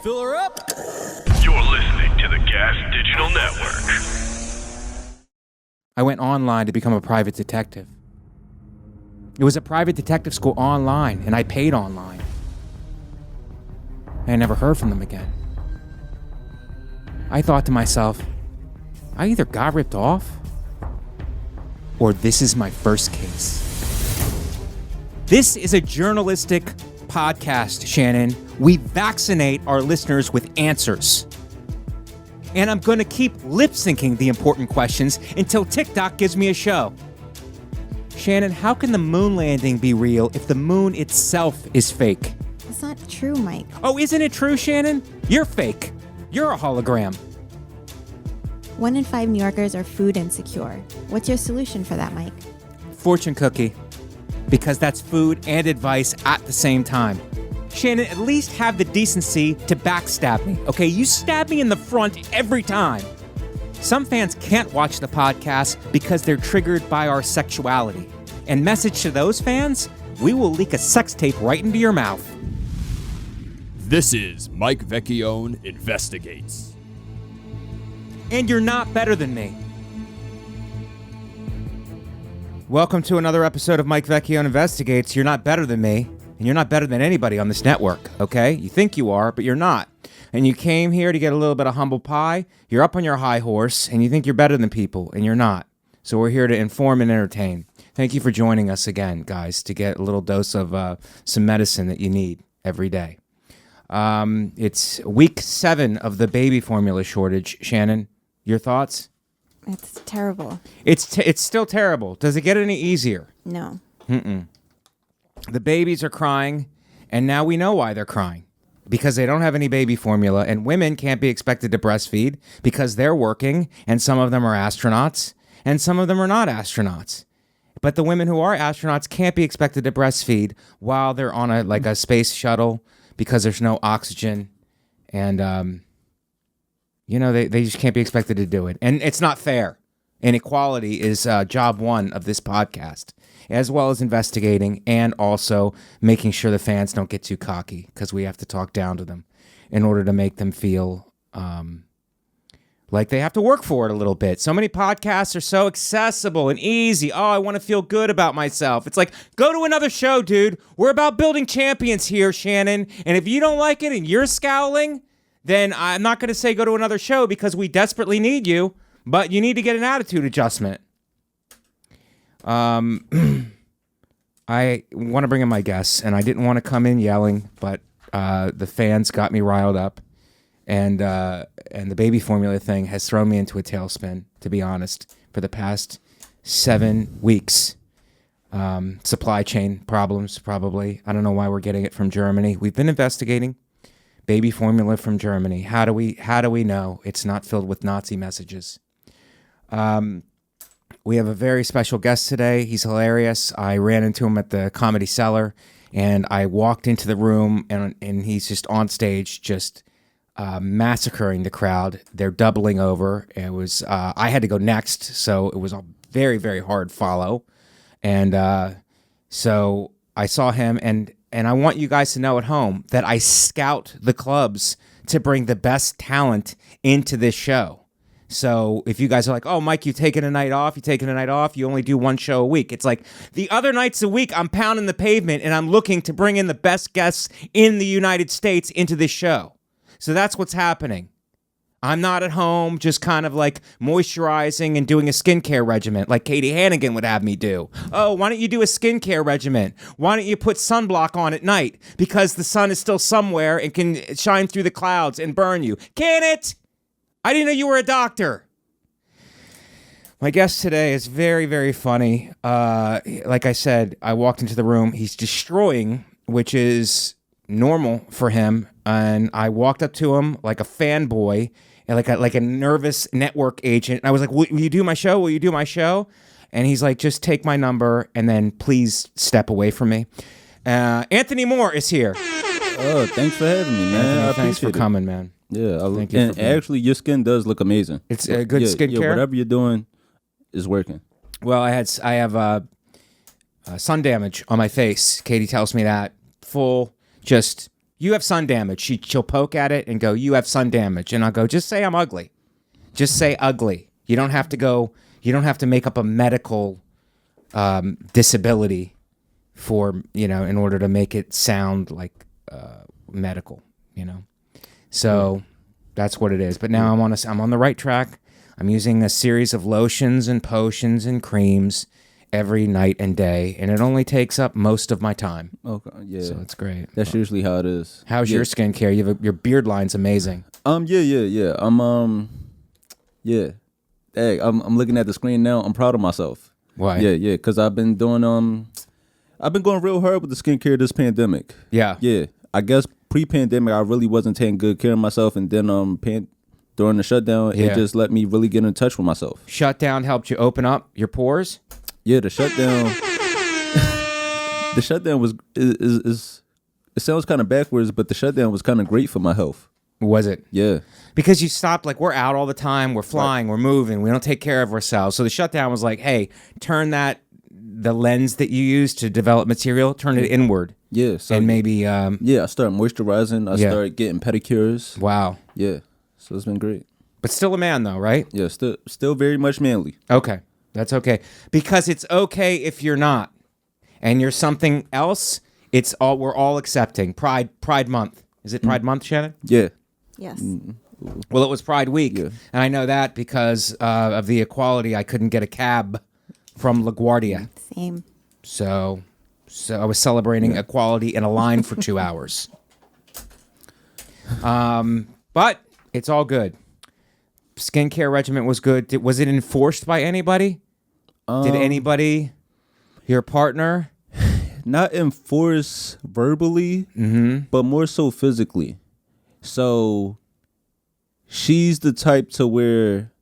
Fill her up. You're listening to the Gas Digital Network. I went online to become a private detective. It was a private detective school online, and I paid online. I never heard from them again. I thought to myself, I either got ripped off, or this is my first case. This is a journalistic podcast, Shannon. We vaccinate our listeners with answers. And I'm going to keep lip-syncing the important questions until TikTok gives me a show. Shannon, how can the moon landing be real if the moon itself is fake? It's not true, Mike. Oh, isn't it true, Shannon? You're fake. You're a hologram. 1 in 5 New Yorkers are food insecure. What's your solution for that, Mike? Fortune cookie. Because that's food and advice at the same time. Shannon, at least have the decency to backstab me, okay? You stab me in the front every time. Some fans can't watch the podcast because they're triggered by our sexuality. And message to those fans, we will leak a sex tape right into your mouth. This is Mike Vecchione Investigates. And you're not better than me. Welcome to another episode of Mike Vecchione Investigates. You're not better than me, and you're not better than anybody on this network, okay? You think you are, but you're not. And you came here to get a little bit of humble pie. You're up on your high horse, and you think you're better than people, and you're not. So we're here to inform and entertain. Thank you for joining us again, guys, to get a little dose of some medicine that you need every day. It's week 7 of the baby formula shortage. Shannon, your thoughts? It's terrible. It's still terrible. Does it get any easier? No. The babies are crying, and now we know why they're crying. Because they don't have any baby formula, and women can't be expected to breastfeed because they're working, and some of them are astronauts, and some of them are not astronauts. But the women who are astronauts can't be expected to breastfeed while they're on a space shuttle because there's no oxygen, and they just can't be expected to do it. And it's not fair. Inequality is job 1 of this podcast, as well as investigating and also making sure the fans don't get too cocky because we have to talk down to them in order to make them feel like they have to work for it a little bit. So many podcasts are so accessible and easy. Oh, I want to feel good about myself. It's like, go to another show, dude. We're about building champions here, Shannon. And if you don't like it and you're scowling, then I'm not going to say go to another show because we desperately need you, but you need to get an attitude adjustment. I want to bring in my guests, and I didn't want to come in yelling, but the fans got me riled up, and the baby formula thing has thrown me into a tailspin, to be honest, for the past 7 weeks. Supply chain problems, probably. I don't know why we're getting it from Germany. We've been investigating baby formula from Germany. How do we know it's not filled with Nazi messages? We have a very special guest today. He's hilarious. I ran into him at the Comedy Cellar, and I walked into the room, and he's just on stage, just massacring the crowd. They're doubling over. It was I had to go next, so it was a very, very hard follow. And so I saw him, and I want you guys to know at home that I scout the clubs to bring the best talent into this show. So if you guys are like, oh, Mike, you've taken a night off, you only do 1 show a week. It's like the other nights a week, I'm pounding the pavement and I'm looking to bring in the best guests in the United States into this show. So that's what's happening. I'm not at home just kind of like moisturizing and doing a skincare regimen like Katie Hannigan would have me do. Oh, why don't you do a skincare regimen? Why don't you put sunblock on at night? Because the sun is still somewhere and can shine through the clouds and burn you. Can it? I didn't know you were a doctor. My guest today is very, very funny. Like I said, I walked into the room. He's destroying, which is normal for him. And I walked up to him like a fanboy and like a nervous network agent. I was like, will you do my show? Will you do my show? And he's like, just take my number and then please step away from me. Anthony Moore is here. Oh, thanks for having me, man. Anthony, I thanks for appreciate it. coming, man. Yeah, Thank you and actually, your skin does look amazing. It's a good skincare? Yeah, whatever you're doing is working. Well, I have sun damage on my face. Katie tells me that. Full, just You have sun damage. She'll poke at it and go, you have sun damage. And I'll go, just say I'm ugly. Just say ugly. You don't have to make up a medical disability for, in order to make it sound like medical, So that's what it is. But now I'm on the right track. I'm using a series of lotions and potions and creams every night and day, and it only takes up most of my time. Okay, yeah. So it's great. That's usually how it is. How's your skincare? Your beard line's amazing. Yeah. Hey, I'm looking at the screen now. I'm proud of myself. Why? Yeah, because I've been going real hard with the skincare this pandemic. Yeah. Yeah. I guess pre-pandemic, I really wasn't taking good care of myself, and then during the shutdown, it just let me really get in touch with myself. Shutdown helped you open up your pores? Yeah, the shutdown. The shutdown was is it sounds kind of backwards, but the shutdown was kind of great for my health. Was it? Yeah. Because you stopped, we're out all the time, we're flying, we're moving, we don't take care of ourselves. So the shutdown was like, hey, turn the lens that you use to develop material, turn it inward. Yeah. So, and maybe... I started moisturizing. I started getting pedicures. Wow. Yeah. So it's been great. But still a man, though, right? Yeah, still very much manly. Okay. That's okay. Because it's okay if you're not. And you're something else, we're all accepting. Pride Month. Is it Pride Month, Shannon? Yeah. Yes. Well, it was Pride Week. Yeah. And I know that because of the equality, I couldn't get a cab from LaGuardia. Same. So I was celebrating equality in a line for 2 hours. But it's all good. Skincare regimen was good. Was it enforced by anybody? Did anybody, your partner? Not enforce verbally, but more so physically. So she's the type to where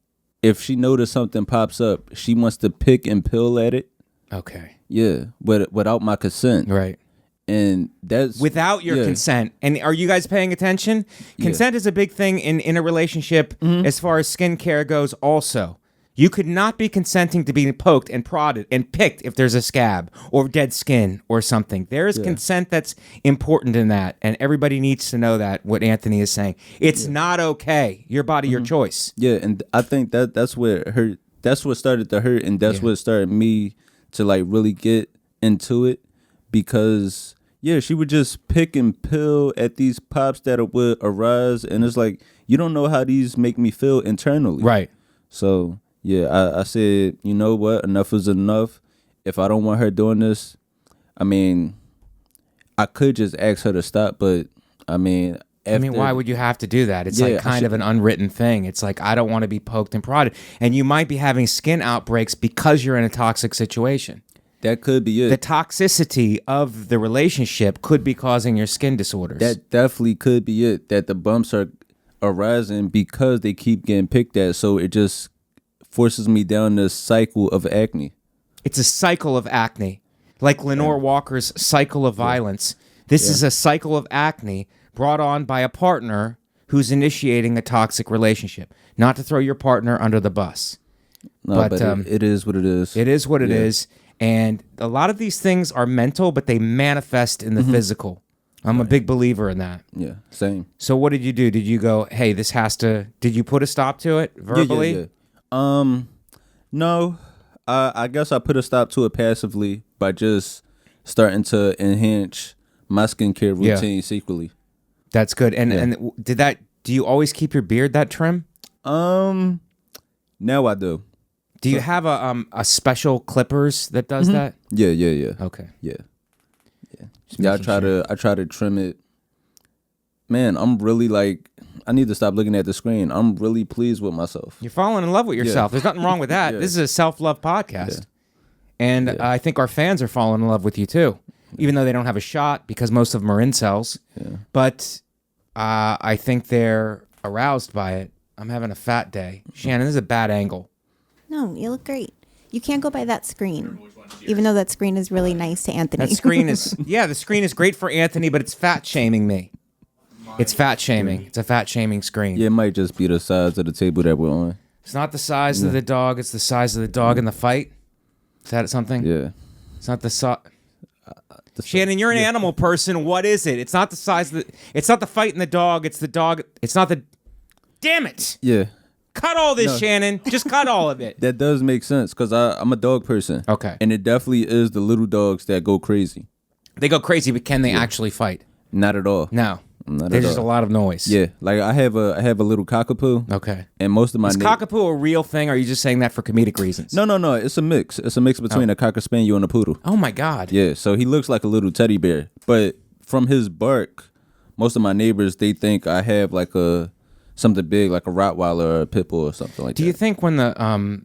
if she notices something pops up, she wants to pick and peel at it. Okay. Yeah, but without my consent. Right. And that's without your consent. And are you guys paying attention? Consent is a big thing in a relationship as far as skincare goes also. You could not be consenting to being poked and prodded and picked if there's a scab or dead skin or something. There is consent that's important in that, and everybody needs to know that, what Anthony is saying. It's not okay. Your body, your choice. Yeah, and I think that's what hurt. That's what started to hurt, and that's what started me to really get into it, because she would just pick and peel at these pops that would arise, and it's like, you don't know how these make me feel internally. Right. So I said, you know what? Enough is enough. If I don't want her doing this, I could just ask her to stop, but why would you have to do that? It's kind of an unwritten thing. It's like, I don't want to be poked and prodded. And you might be having skin outbreaks because you're in a toxic situation. That could be it. The toxicity of the relationship could be causing your skin disorders. That definitely could be it, that the bumps are arising because they keep getting picked at. So it just forces me down this cycle of acne. It's a cycle of acne. Like Lenore Walker's cycle of violence. This is a cycle of acne brought on by a partner who's initiating a toxic relationship. Not to throw your partner under the bus. No, but it is what it is. It is what it is. And a lot of these things are mental, but they manifest in the physical. I'm a big believer in that. Yeah, same. So what did you do? Did you go, hey, this has to... Did you put a stop to it verbally? Yeah. No. I guess I put a stop to it passively by just starting to enhance my skincare routine secretly. That's good. And do you always keep your beard that trim? Now I do. Do you have a special clippers that does that? Yeah. Okay. Yeah. I try to trim it. Man, I'm really I need to stop looking at the screen. I'm really pleased with myself. You're falling in love with yourself. There's nothing wrong with that. This is a self-love podcast. And I think our fans are falling in love with you too, even though they don't have a shot because most of them are incels. Yeah. But I think they're aroused by it. I'm having a fat day. Shannon, this is a bad angle. No, you look great. You can't go by that screen, even though that screen is really nice to Anthony. That screen is, the screen is great for Anthony, but it's fat shaming me. It's fat shaming. It's a fat shaming screen. Yeah, it might just be the size of the table that we're on. It's not the size of the dog. It's the size of the dog in the fight. Is that something? Yeah. It's not the size. Shannon, you're an animal person. What is it? It's not the size of it's not the fight in the dog. It's the dog. It's not the. Damn it! Yeah. Cut all this, Shannon. Just cut all of it. That does make sense because I'm a dog person. Okay. And it definitely is the little dogs that go crazy. They go crazy, but can they actually fight? Not at all. No. Not There's at just all. a lot of noise. Yeah, like I have a little cockapoo. Okay. And most of my Is cockapoo a real thing, or are you just saying that for comedic reasons? No. It's a mix. It's a mix between a cocker spaniel and a poodle. Oh my God. Yeah. So he looks like a little teddy bear, but from his bark, most of my neighbors they think I have like something big, like a Rottweiler or a pit bull or something like that. Do you think when the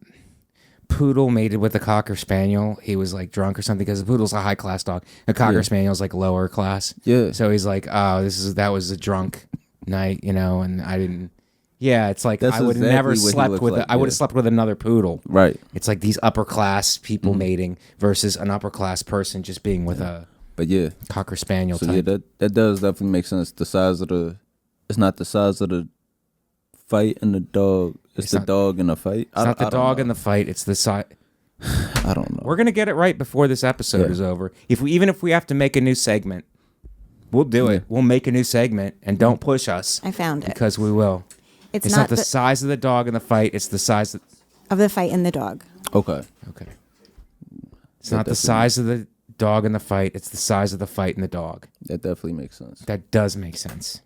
poodle mated with the cocker spaniel, he was like drunk or something? Because the poodle's a high class dog, the cocker spaniel's like lower class. Yeah. So he's like, oh, that was a drunk night, and I didn't. Yeah, it's like I would have never slept with. I would have slept with another poodle. Right. It's like these upper class people mating versus an upper class person just being with a. But yeah, cocker spaniel so type. Yeah, that does definitely make sense. It's not the size of the fight and the dog. It's the dog in the fight. It's not the dog in the fight. It's the size. I don't know. We're gonna get it right before this episode is over. Even if we have to make a new segment, we'll do it. We'll make a new segment, and don't push us. I found it. Because we will. It's not the size of the dog in the fight. It's the size of the fight in the dog. Okay. It's not the size of the dog in the fight. It's the size of the fight in the dog. That definitely makes sense. That does make sense.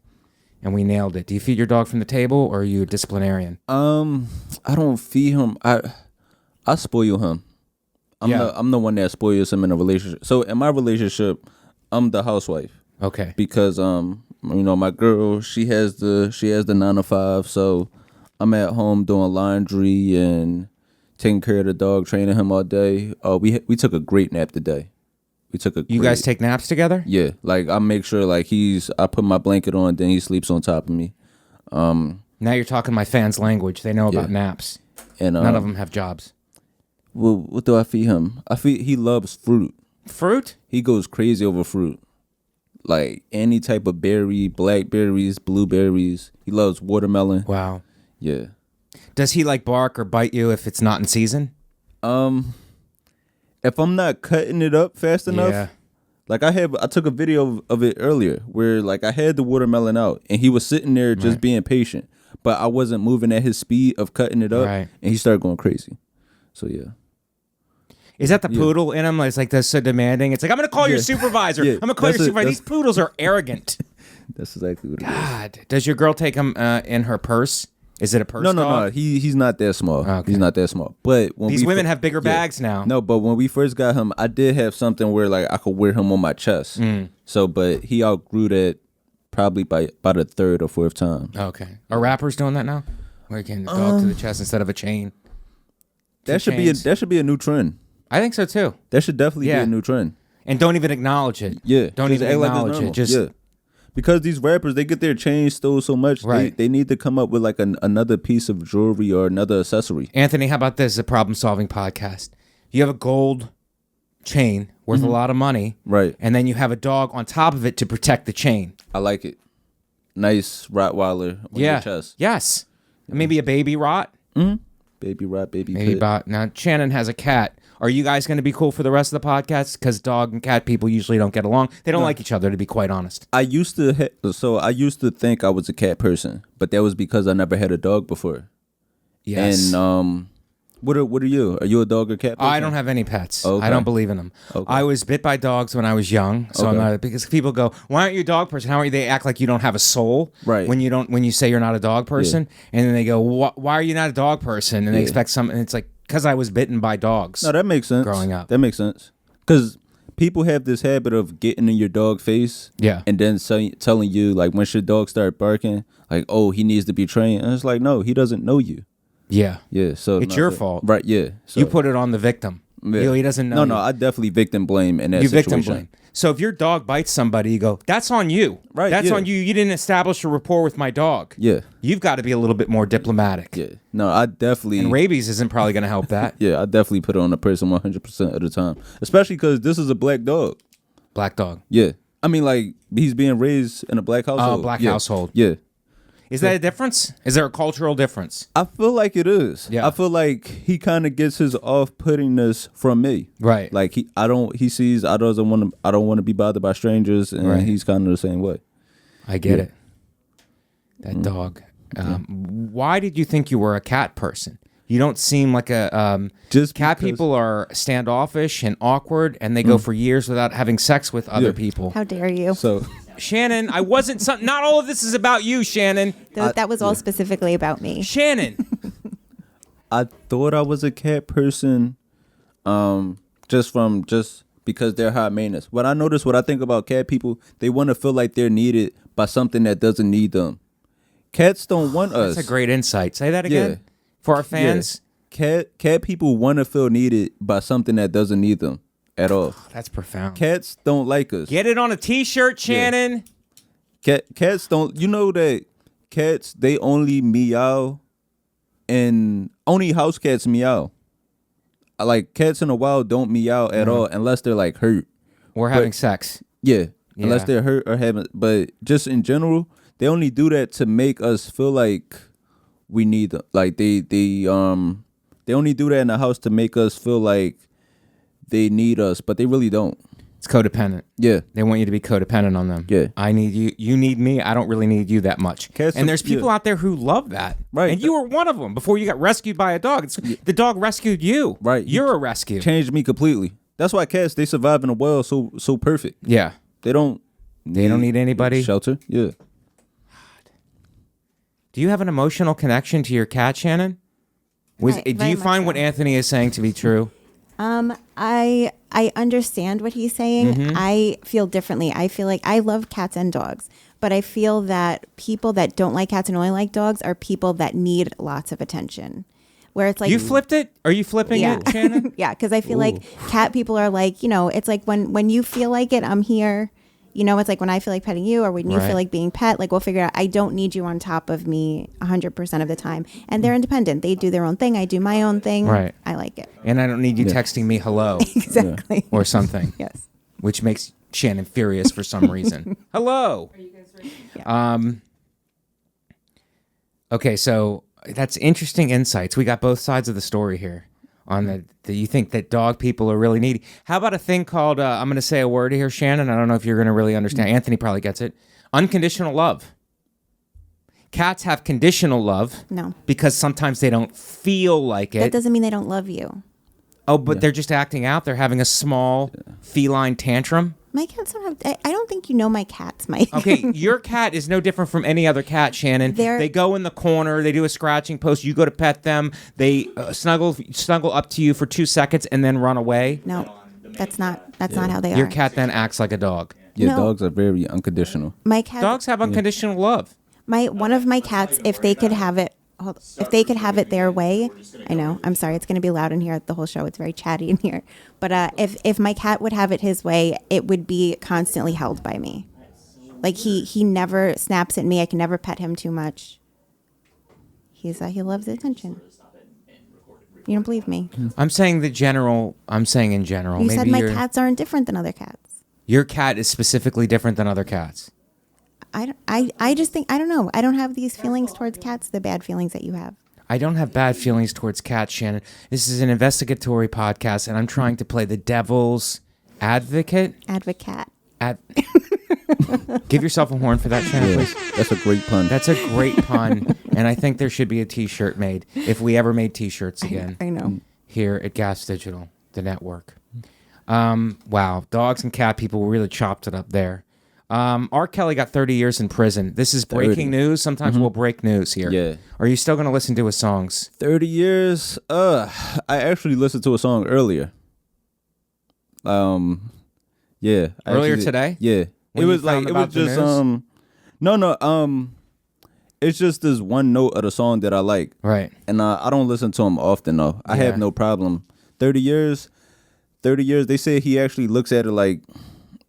And we nailed it. Do you feed your dog from the table, or are you a disciplinarian? I don't feed him. I spoil him. I'm the one that spoils him in a relationship. So in my relationship, I'm the housewife. Okay. Because my girl, she has the 9 to 5, so I'm at home doing laundry and taking care of the dog, training him all day. We took a great nap today. You guys take naps together? Yeah, like I make sure like I put my blanket on, then he sleeps on top of me. Now you're talking my fans' language. They know about naps. And none of them have jobs. Well, what do I feed him? He loves fruit. Fruit? He goes crazy over fruit. Like any type of berry, blackberries, blueberries. He loves watermelon. Wow. Yeah. Does he like bark or bite you if it's not in season? If I'm not cutting it up fast enough, like I took a video of it earlier where like I had the watermelon out and he was sitting there just being patient, but I wasn't moving at his speed of cutting it up, and he started going crazy. So yeah. Is that the poodle in him? It's like that's so demanding. It's like I'm gonna call your supervisor. I'm gonna call your supervisor. These poodles are arrogant. That's exactly what it is. God, does your girl take him in her purse? Is it a purse? No. He's not that small. Okay. He's not that small. But when these women have bigger bags now. No, but when we first got him, I did have something where like I could wear him on my chest. So, but he outgrew that probably by about the 3rd or 4th time. Okay. Are rappers doing that now? Where you can dog to the chest instead of a chain? That should be a new trend. I think so too. That should definitely be a new trend. And don't even acknowledge it. Yeah. Don't even acknowledge it. Just because these rappers, they get their chains stole so much, they need to come up with like another piece of jewelry or another accessory. Anthony, how about this? A problem-solving podcast. You have a gold chain worth a lot of money, right? And then you have a dog on top of it to protect the chain. I like it. Nice Rottweiler on your chest. Yes. Maybe a baby rot. Baby rot, baby maybe pit. Now, Shannon has a cat. Are you guys going to be cool for the rest of the podcast? Because dog and cat people usually don't get along. They don't like each other, to be quite honest. I used to think I was a cat person, but that was because I never had a dog before. Yes. And what are you? Are you a dog or cat person? I don't have any pets. Okay. I don't believe in them. Okay. I was bit by dogs when I was young, so I'm not. Because people go, "Why aren't you a dog person?" How are you? They act like you don't have a soul, right? When you say you're not a dog person, and then they go, "Why are you not a dog person?" And they expect something. And it's like because I was bitten by dogs. No, that makes sense. Growing up, that makes sense. Because people have this habit of getting in your dog face, and then telling you like when your dog start barking, like, "Oh, he needs to be trained," and it's like, no, he doesn't know you. Yeah. So it's your fault. Right, yeah. So. You put it on the victim. Yeah. He doesn't know. No, I definitely victim blame in that situation. Victim blame. So if your dog bites somebody, you go, that's on you. Right. That's on you. You didn't establish a rapport with my dog. Yeah. You've got to be a little bit more diplomatic. Yeah. No, I definitely. And rabies isn't probably going to help that. Yeah, I definitely put it on the person 100% of the time. Especially because this is a black dog. Black dog. Yeah. I mean, like, he's being raised in a black household. Black household. Yeah. Is that a difference? Is there a cultural difference? I feel like it is. Yeah. I feel like he kind of gets his off-puttingness from me. Right. Like he sees I don't want to be bothered by strangers, and Right. he's kind of the same way. I get Yeah. it. That dog. Why did you think you were a cat person? You don't seem like a Just cat because- people are standoffish and awkward, and they go for years without having sex with other people. How dare you? So Shannon, I wasn't. Not all of this is about you, Shannon. That was all specifically about me. Shannon. I thought I was a cat person, just because they're high maintenance. What I think about cat people, they want to feel like they're needed by something that doesn't need them. Cats don't want us. That's a great insight. Say that again for our fans. Yeah. Cat people want to feel needed by something that doesn't need them at all. That's profound. Cats don't like us. Get it on a T-shirt, Shannon. Cats don't. You know that cats, they only meow, and only house cats meow. Like cats in the wild don't meow at all unless they're like hurt. We're having sex. Yeah, unless Yeah. they're hurt or having. But just in general, they only do that to make us feel like we need them. Like they only do that in the house to make us feel like they need us, but they really don't. It's codependent. Yeah. They want you to be codependent on them. Yeah. I need you. You need me. I don't really need you that much. Cats And are- there's people out there who love that. Right. And you were one of them before you got rescued by a dog. The dog rescued you. Right. You're a rescue. Changed me completely. That's why cats, they survive in the wild so perfect. Yeah. They don't need anybody. shelter. Yeah. Do you have an emotional connection to your cat, Shannon? Right, Do very you much find so. what Anthony is saying to be true? I understand what he's saying. Mm-hmm. I feel differently. I feel like I love cats and dogs, but I feel that people that don't like cats and only like dogs are people that need lots of attention. Where it's like You flipped it? Are you flipping yeah, it, Shannon? yeah, because I feel like cat people are like, it's like when you feel like it, I'm here. It's like when I feel like petting you or when you Right. feel like being pet, like we'll figure out. I don't need you on top of me 100% of the time. And they're independent. They do their own thing. I do my own thing. Right. I like it. And I don't need you texting me hello Exactly. or something. Yes. Which makes Shannon furious for some reason. Hello. Are you guys ready? Yeah. Okay, so that's interesting insights. We got both sides of the story here. On that you think that dog people are really needy. How about a thing called, I'm going to say a word here, Shannon. I don't know if you're going to really understand. Anthony probably gets it. Unconditional love. Cats have conditional love. No. Because sometimes they don't feel like it. That doesn't mean they don't love you. Oh, but they're just acting out. They're having a small feline tantrum. My cats don't have. I don't think you know my cats, Mike. Okay, your cat is no different from any other cat, Shannon. They're- They go in the corner. They do a scratching post. You go to pet them. They snuggle up to you for 2 seconds and then run away. No, that's not how they Your are. cat then acts like a dog. Yeah, No. dogs are very unconditional. My cat. Dogs have unconditional love. One of my cats, if they could have it, if they could have it their way. I know. I'm sorry. It's going to be loud in here the whole show. It's very chatty in here. But if my cat would have it his way, it would be constantly held by me. Like he never snaps at me. I can never pet him too much. He loves attention. You don't believe me? I'm saying in general. You said my cats aren't different than other cats. Your cat is specifically different than other cats. I just think, I don't know. I don't have these feelings towards cats, the bad feelings that you have. I don't have bad feelings towards cats, Shannon. This is an investigatory podcast, and I'm trying to play the devil's advocate. Advocate. Give yourself a horn for that, Shannon, please. That's a great pun. That's a great pun, and I think there should be a T-shirt made if we ever made T-shirts again. I know. Here at Gas Digital, the network. Wow, dogs and cat people really chopped it up there. R. Kelly got 30 years in prison. This is breaking 30. news. Sometimes we'll break news here. Yeah. Are you still going to listen to his songs? 30 years. I actually listened to a song earlier. Yeah. Earlier today? Yeah. When you found about the news? No. It's just this one note of the song that I like. Right. And I don't listen to him often though. I Yeah. have no problem. 30 years. They say he actually looks at it like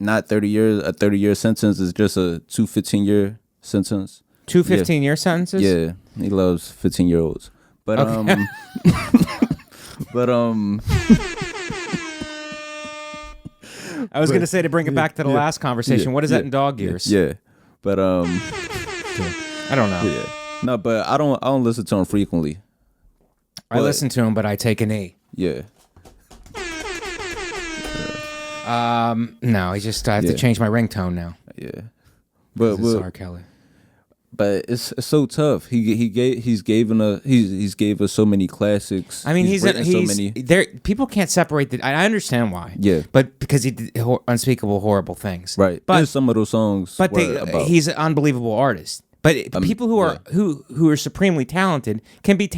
not 30 years. A 30-year sentence is just a 2 15-year sentence. 2 15-year sentences? Yeah, he loves 15-year-olds. But Okay. I was going to say to bring it back to the last conversation. What is that in dog years? Yeah. But I don't know. yeah. No, but I don't listen to him frequently. I listen to him, but I take an E. Yeah. No, I have to change my ringtone now. Yeah. But it's R. Kelly. But it's so tough. He's gave us so many classics. I mean, he's so many. There. People can't separate the. I understand why. Yeah. But because he did unspeakable, horrible things. Right. But and some of those songs. But he's an unbelievable artist. But people who are who are supremely talented can be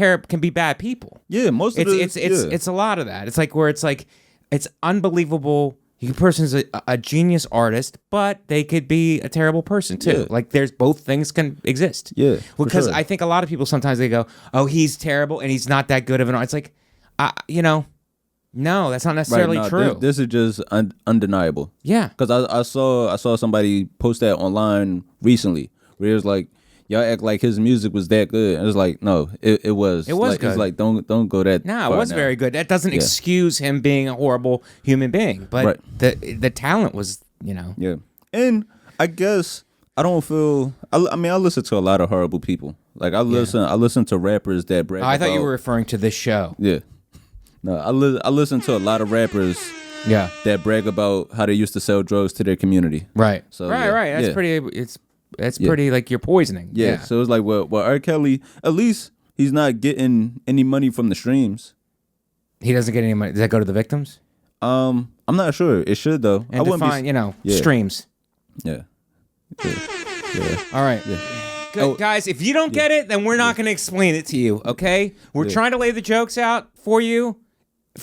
bad people. Yeah. Most of it's a lot of that. It's like where it's unbelievable. The person's a genius artist, but they could be a terrible person too. Yeah. Like there's both things can exist. Yeah, because sure. I think a lot of people sometimes they go, "Oh, he's terrible and he's not that good of an artist." It's like, no, that's not necessarily true. This is just undeniable. Yeah, because I saw somebody post that online recently where it was like, y'all act like his music was that good. And it was like, no, it was. It was like, good. It's like don't go that. No, it was very good. That doesn't excuse him being a horrible human being, but the talent was, Yeah, and I guess I don't feel. I mean, I listen to a lot of horrible people. Like I listen to rappers that brag. I thought you were referring to this show. Yeah, no, I listen to a lot of rappers. Yeah, that brag about how they used to sell drugs to their community. Right. So right. That's pretty. That's pretty like you're poisoning. Yeah. So it's like, well, R. Kelly, at least he's not getting any money from the streams. He doesn't get any money. Does that go to the victims? I'm not sure. It should though. And define, streams. Yeah. All right. Yeah. Good guys. If you don't get it, then we're not going to explain it to you. Okay. We're trying to lay the jokes out for you,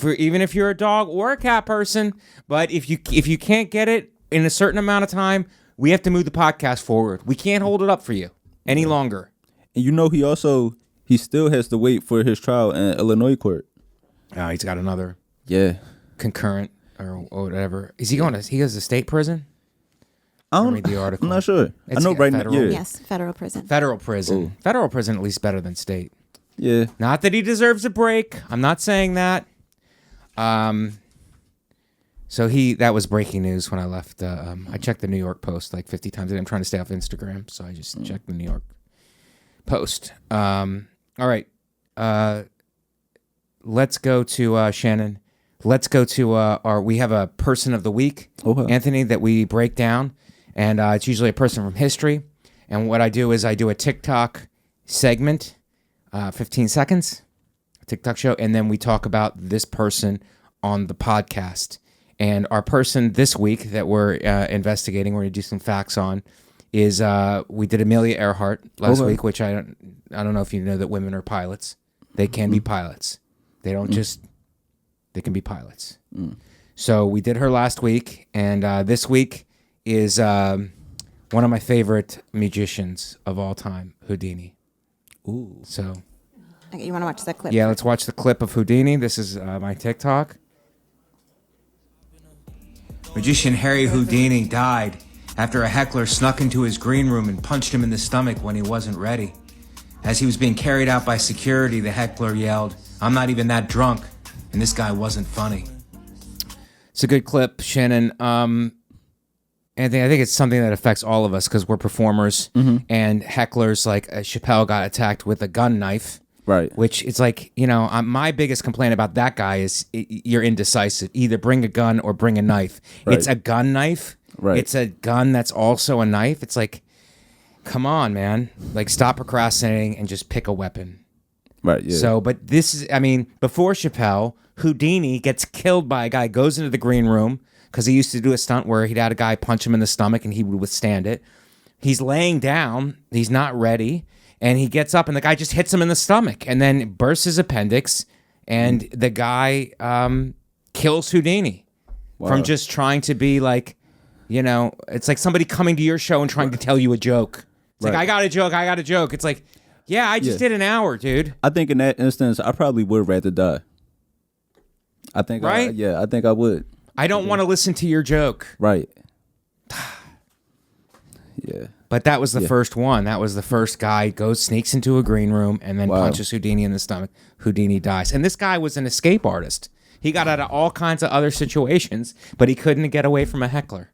even if you're a dog or a cat person. But if you can't get it in a certain amount of time, we have to move the podcast forward. We can't hold it up for you any longer. And he still has to wait for his trial in Illinois court. Oh, he's got another concurrent or whatever. Is he going to? He goes to state prison. I don't read the article. I'm not sure. I know right now. Yeah. Yes, federal prison. Federal prison. Ooh. Federal prison at least better than state. Yeah. Not that he deserves a break. I'm not saying that. So that was breaking news when I left. I checked the New York Post like 50 times a day. I'm trying to stay off Instagram, so I just checked the New York Post. All right. Let's go to Shannon. Let's go to we have a person of the week, Anthony, that we break down. And it's usually a person from history. And what I do is I do a TikTok segment, 15 seconds, a TikTok show, and then we talk about this person on the podcast. And our person this week that we're investigating, we're going to do some facts on, is we did Amelia Earhart last week, which I don't know if you know that women are pilots. They can be pilots. They don't they can be pilots. So we did her last week, and this week is one of my favorite magicians of all time, Houdini. Ooh. So. Okay, you want to watch the clip? Yeah, let's watch the clip of Houdini. This is my TikTok. Magician Harry Houdini died after a heckler snuck into his green room and punched him in the stomach when he wasn't ready. As he was being carried out by security, the heckler yelled, "I'm not even that drunk," and this guy wasn't funny. It's a good clip, Shannon. Anthony, I think it's something that affects all of us because we're performers and hecklers. Like Chappelle got attacked with a gun knife. Right. Which it's like, my biggest complaint about that guy is you're indecisive. Either bring a gun or bring a knife. Right. It's a gun knife. Right. It's a gun that's also a knife. It's like, come on, man. Like, stop procrastinating and just pick a weapon. Right, yeah. So, but this is, before Chappelle, Houdini gets killed by a guy, goes into the green room, because he used to do a stunt where he'd had a guy punch him in the stomach and he would withstand it. He's laying down. He's not ready. And he gets up and the guy just hits him in the stomach and then bursts his appendix. And the guy kills Houdini from just trying to be like, it's like somebody coming to your show and trying to tell you a joke. It's like, I got a joke. It's like, yeah, I just did an hour, dude. I think in that instance, I probably would rather die. I think, right? I think I would. I don't want to listen to your joke. Right. Yeah. But that was the first one. That was the first guy sneaks into a green room and then punches Houdini in the stomach. Houdini dies. And this guy was an escape artist. He got out of all kinds of other situations, but he couldn't get away from a heckler.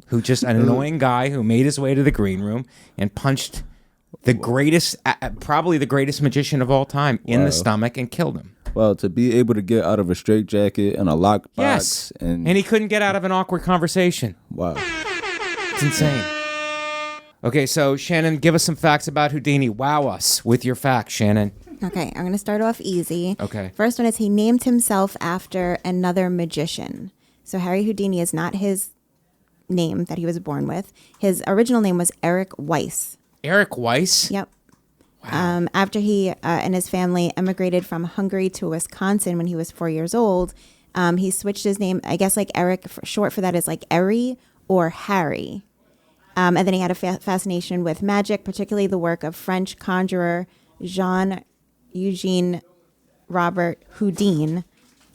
Who just an annoying guy who made his way to the green room and punched the greatest, probably the greatest magician of all time, in the stomach and killed him. Well, to be able to get out of a straitjacket and a lockbox. Yes. And he couldn't get out of an awkward conversation. wow. It's insane. Okay, so Shannon, give us some facts about Houdini. Wow us with your facts, Shannon. Okay, I'm going to start off easy. Okay. First one is he named himself after another magician. So Harry Houdini is not his name that he was born with. His original name was Eric Weiss. Eric Weiss? Yep. Wow. After he and his family emigrated from Hungary to Wisconsin when he was 4 years old, he switched his name. I guess like Eric, short for that is like Eri or Harry. And then he had a fascination with magic, particularly the work of French conjurer Jean-Eugène Robert Houdin.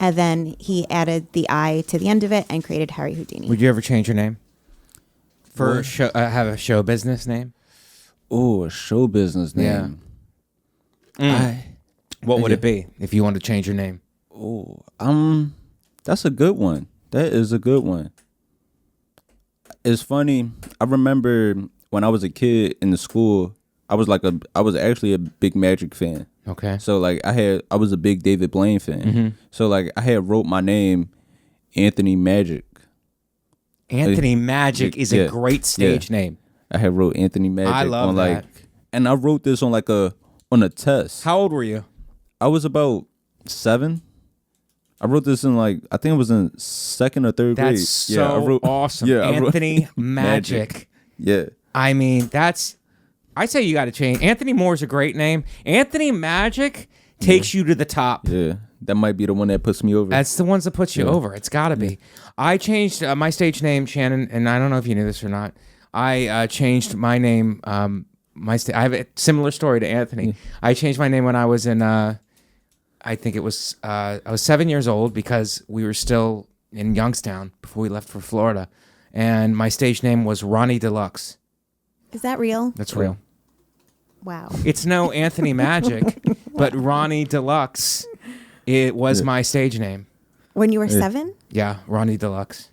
And then he added the I to the end of it and created Harry Houdini. Would you ever change your name? For have a show business name? Oh, a show business name. Yeah. What would it be if you wanted to change your name? Oh, that's a good one. That is a good one. It's funny. I remember when I was a kid in the school, I was actually a big Magic fan. Okay. So like I was a big David Blaine fan. Mm-hmm. So like I had wrote my name Anthony Magic. Anthony Magic is a great stage name. I had wrote Anthony Magic. I love that. And I wrote this on a test. How old were you? I was about 7. I wrote this in I think it was in 2nd or 3rd grade. That's so awesome. Yeah, Anthony Magic. Yeah. I mean, I say you got to change. Anthony Moore's a great name. Anthony Magic takes you to the top. Yeah. That might be the one that puts me over. That's the ones that puts you over. It's got to be. I changed my stage name, Shannon, and I don't know if you knew this or not. I changed my name. I have a similar story to Anthony. I changed my name when I was in, I think it was, I was 7 years old because we were still in Youngstown before we left for Florida. And my stage name was Ronny Delux. Is that real? That's real. Wow. It's no Anthony Magic, but Ronny Delux. It was my stage name. When you were 7? Yeah, Ronny Delux.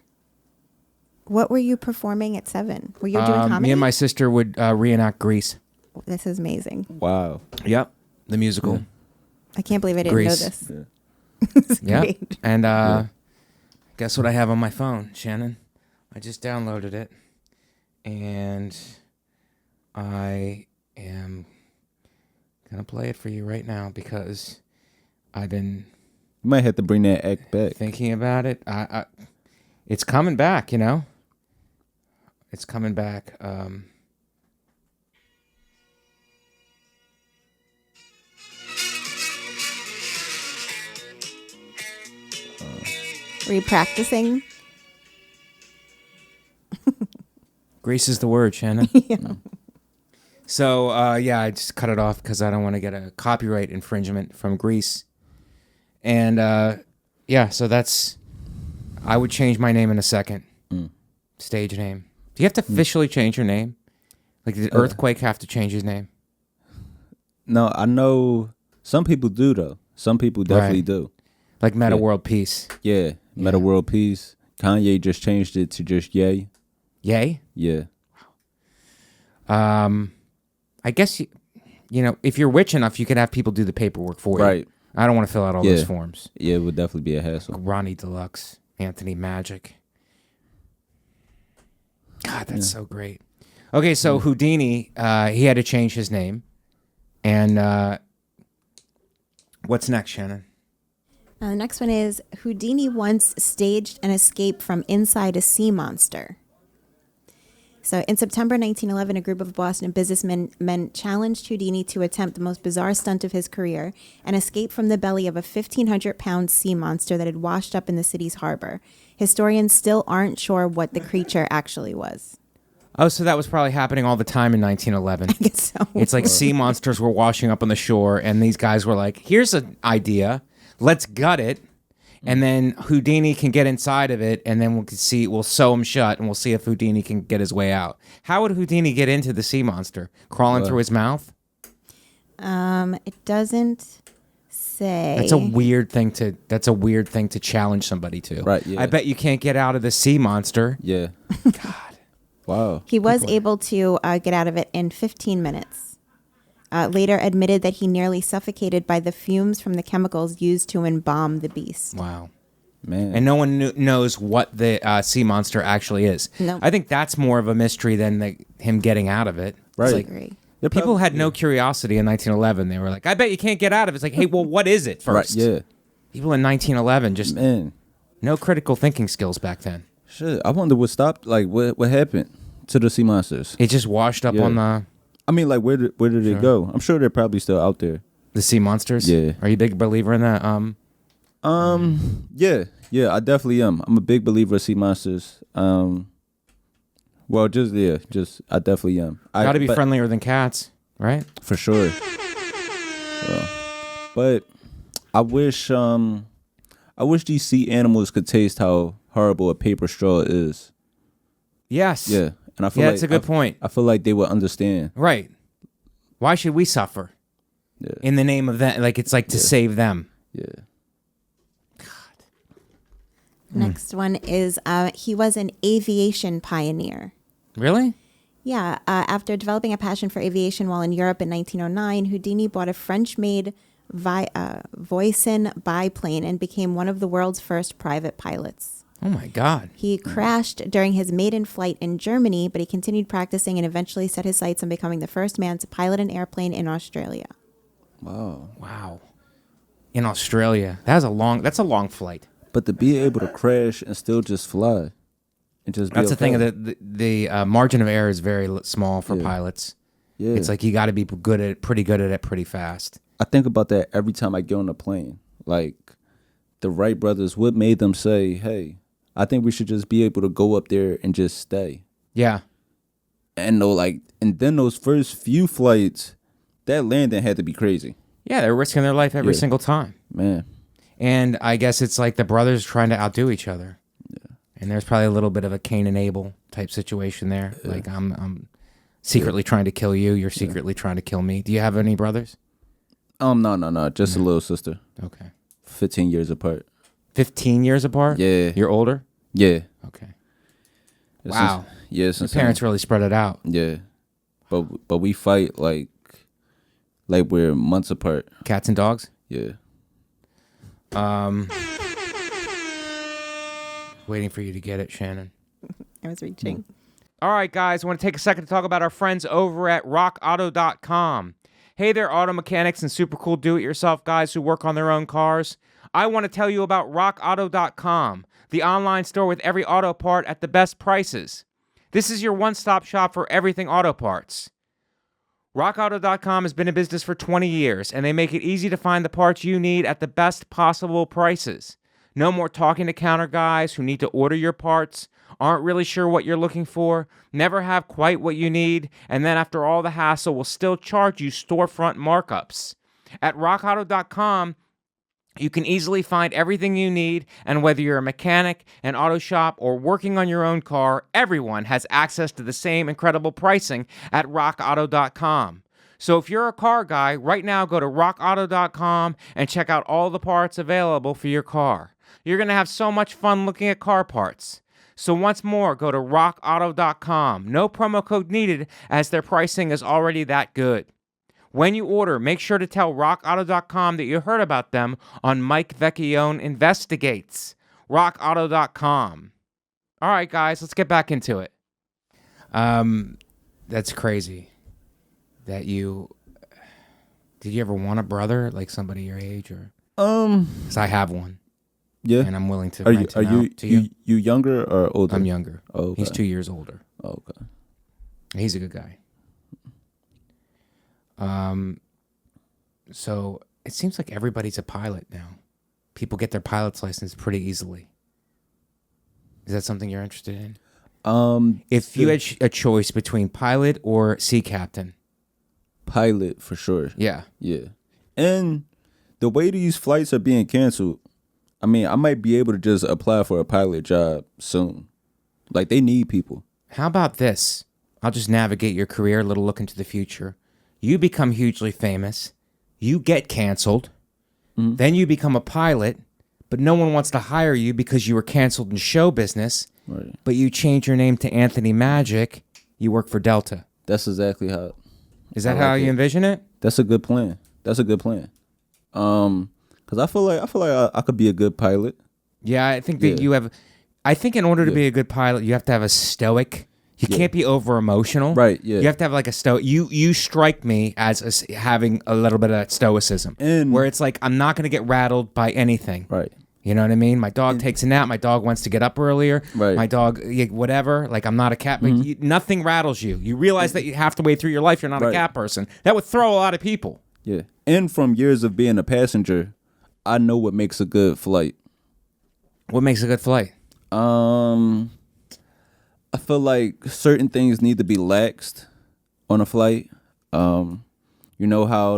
What were you performing at 7? Were you doing comedy? Me and my sister would reenact Grease. This is amazing. Wow. Yep, the musical. Yeah. I can't believe I didn't Grease. know this. Yeah. It's Yeah, great. and guess what I have on my phone, Shannon? I just downloaded it, and I am gonna play it for you right now because I've been You might have to bring that act back. thinking about it. It's coming back, you know. It's coming back. Were you practicing? Grease is the word, Shannon. Yeah. So, I just cut it off because I don't want to get a copyright infringement from Grease. And, so I would change my name in a second. Stage name. Do you have to officially change your name? Like, did Earthquake have to change his name? No, I know some people do, though. Some people definitely do. Like Meta World Peace. Yeah, Meta World Peace. Kanye just changed it to just Ye. Yay? Yeah. I guess, you know, if you're rich enough, you could have people do the paperwork for you. Right. I don't want to fill out all those forms. Yeah, it would definitely be a hassle. Ronny Delux, Anthony Magic. God, that's so great. Okay, so Houdini, he had to change his name. And what's next, Shannon? The next one is Houdini once staged an escape from inside a sea monster. So in September 1911, a group of Boston businessmen challenged Houdini to attempt the most bizarre stunt of his career, an escape from the belly of a 1,500-pound sea monster that had washed up in the city's harbor. Historians still aren't sure what the creature actually was. Oh, so that was probably happening all the time in 1911. I guess so. It's like sea monsters were washing up on the shore, and these guys were like, here's an idea. Let's gut it. And then Houdini can get inside of it, and then we'll sew him shut, and we'll see if Houdini can get his way out. How would Houdini get into the sea monster? Crawling through his mouth? It doesn't say. That's a weird thing to challenge somebody to. Right, yeah. I bet you can't get out of the sea monster. Yeah. God. Wow. He was able to get out of it in 15 minutes. later admitted that he nearly suffocated by the fumes from the chemicals used to embalm the beast. Wow. Man. And no one knows what the sea monster actually is. Nope. I think that's more of a mystery than him getting out of it. Right. It's like, Agree. people had no curiosity in 1911. They were like, I bet you can't get out of it. It's like, hey, well, what is it first? Right, yeah. People in 1911 just Man. no critical thinking skills back then. Shit, I wonder what stopped, like, what happened to the sea monsters? It just washed up on the I mean, like, where did it go? I'm sure they're probably still out there. sea monsters. Yeah. Are you a big believer in that? Yeah, I definitely am. I'm a big believer of sea monsters. Well, I definitely am. Got to be friendlier than cats, right? For sure. But I wish these sea animals could taste how horrible a paper straw is. Yes. Yeah, and I feel that's a good point. I feel like they would understand. Right. Why should we suffer? Yeah. In the name of that, like it's like to save them. Yeah. Next one is he was an aviation pioneer. Really? Yeah, after developing a passion for aviation while in Europe in 1909, Houdini bought a French-made Voisin biplane and became one of the world's first private pilots. Oh my God. He crashed during his maiden flight in Germany, but he continued practicing and eventually set his sights on becoming the first man to pilot an airplane in Australia. Wow. In Australia. That's a long flight. But to be able to crash and still just fly, and just That's be the thing. okay. The margin of error is very small for pilots. Yeah. It's like you got to be pretty good at it pretty fast. I think about that every time I get on a plane. Like the Wright brothers, what made them say, "Hey, I think we should just be able to go up there and just stay." Yeah. And then those first few flights, that landing had to be crazy. Yeah, they're risking their life every single time. Man. And I guess it's like the brothers trying to outdo each other. Yeah. And there's probably a little bit of a Cain and Abel type situation there. Yeah. Like I'm secretly trying to kill you. You're secretly trying to kill me. Do you have any brothers? No. Just a little sister. Okay. 15 years apart. 15 years apart? Yeah. You're older? Yeah. Okay. It's wow. Your parents really spread it out. Yeah. But we fight like we're months apart. Cats and dogs? Yeah. Waiting for you to get it, Shannon. I was reaching. All right, guys, I want to take a second to talk about our friends over at rockauto.com. Hey there, auto mechanics and super cool do-it-yourself guys who work on their own cars. I want to tell you about rockauto.com, the online store with every auto part at the best prices. This is your one-stop shop for everything auto parts. RockAuto.com has been in business for 20 years, and they make it easy to find the parts you need at the best possible prices. No more talking to counter guys who need to order your parts, aren't really sure what you're looking for, never have quite what you need, and then after all the hassle will still charge you storefront markups. At RockAuto.com, you can easily find everything you need, and whether you're a mechanic, an auto shop, or working on your own car, everyone has access to the same incredible pricing at rockauto.com. So if you're a car guy, right now go to rockauto.com and check out all the parts available for your car. You're going to have so much fun looking at car parts. So once more, go to rockauto.com. No promo code needed, as their pricing is already that good. When you order, make sure to tell rockauto.com that you heard about them on Mike Vecchione Investigates. rockauto.com. All right, guys, let's get back into it. That's crazy. Did you ever want a brother, like somebody your age, or? 'Cause I have one. Yeah. And I'm willing to. Are you younger or older? I'm younger. Oh, okay. He's 2 years older. Oh, okay. He's a good guy. So it seems like everybody's a pilot now. People get their pilot's license pretty easily. Is that something you're interested in? If you had a choice between pilot or sea captain. Pilot, for sure. Yeah. Yeah. And the way these flights are being canceled, I mean, I might be able to just apply for a pilot job soon. Like, they need people. How about this? I'll just navigate your career, a little look into the future. You become hugely famous. You get canceled. Mm-hmm. Then you become a pilot, but no one wants to hire you because you were canceled in show business. Right. But you change your name to Anthony Magic. You work for Delta. That's exactly how Is that how you envision it? That's a good plan. That's a good plan. Because I feel like I could be a good pilot. Yeah, I think that you have. I think in order to be a good pilot, you have to have a stoic. You can't be over emotional. Right, yeah. You have to have like a stoic. You strike me as having a little bit of that stoicism, where it's like I'm not going to get rattled by anything. Right. You know what I mean? My dog takes a nap. My dog wants to get up earlier. Right. My dog, whatever. Like I'm not a cat. But nothing rattles you. You realize that you have to wait through your life. You're not a cat person. That would throw a lot of people. Yeah. And from years of being a passenger, I know what makes a good flight. What makes a good flight? I feel like certain things need to be laxed on a flight. You know how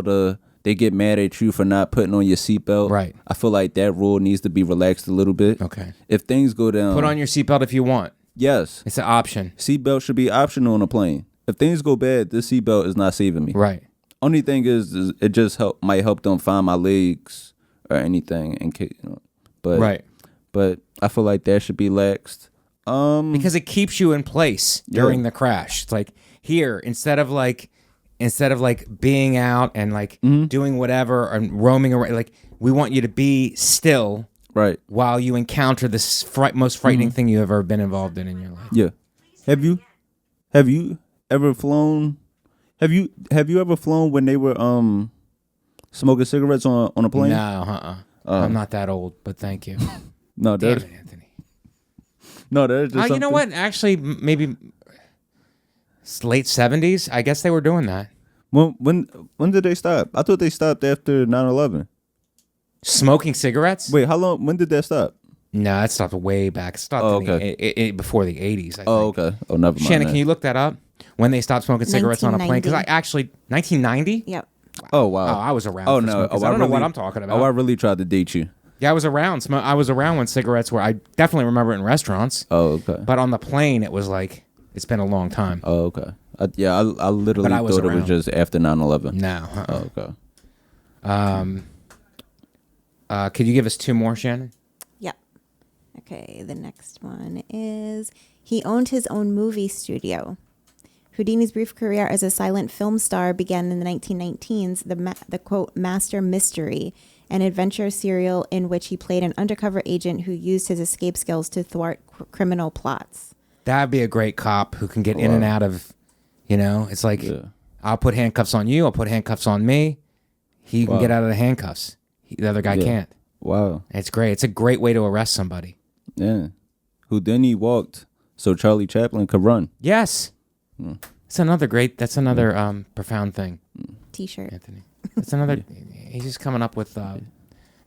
they get mad at you for not putting on your seatbelt? Right. I feel like that rule needs to be relaxed a little bit. Okay. If things go down... Put on your seatbelt if you want. Yes. It's an option. Seatbelt should be optional on a plane. If things go bad, this seatbelt is not saving me. Right. Only thing is it just might help them find my legs or anything in case, But right. But I feel like that should be laxed. Because it keeps you in place during the crash. It's like here, instead of like being out and like doing whatever and roaming around, like we want you to be still right while you encounter this most frightening thing you've ever been involved in your life. Yeah. Have you ever flown? Have you ever flown when they were smoking cigarettes on a plane? No, I'm not that old, but thank you. No, damn it, Anthony. No, there's just you know what? Actually, maybe late 70s. I guess they were doing that. When did they stop? I thought they stopped after 9/11. Smoking cigarettes? Wait, how long? When did that stop? No, that stopped way back. It stopped before the 80s. I think. Oh, okay. Oh, never mind. Shannon, can you look that up? When they stopped smoking cigarettes on a plane? Because 1990? Yep. Oh, wow. Oh, I was around. Oh, for no. smoking. I don't know what I'm talking about. Oh, I really tried to date you. Yeah, I was around. I was around when cigarettes were. I definitely remember it in restaurants. Oh, okay. But on the plane, it was like it's been a long time. Oh, okay. I literally thought it was just after 9/11. No. Oh, okay. Could you give us two more, Shannon? Yep. Okay, the next one is he owned his own movie studio. Houdini's brief career as a silent film star began in the 1919s, the quote, master mystery, an adventure serial in which he played an undercover agent who used his escape skills to thwart criminal plots. That'd be a great cop who can get in and out of, it's like, I'll put handcuffs on you, I'll put handcuffs on me. He can get out of the handcuffs. The other guy can't. Wow. It's great. It's a great way to arrest somebody. Yeah. Houdini walked so Charlie Chaplin could run. Yes. That's another profound thing. T-shirt. Anthony. That's another, he's just coming up with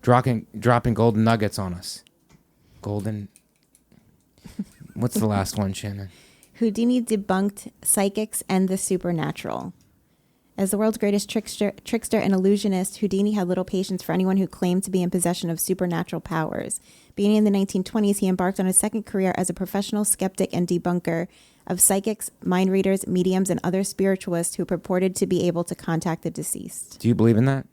dropping golden nuggets on us. Golden. What's the last one, Shannon? Houdini debunked psychics and the supernatural. As the world's greatest trickster and illusionist, Houdini had little patience for anyone who claimed to be in possession of supernatural powers. Beginning in the 1920s, he embarked on a second career as a professional skeptic and debunker of psychics, mind readers, mediums, and other spiritualists who purported to be able to contact the deceased. Do you believe in that?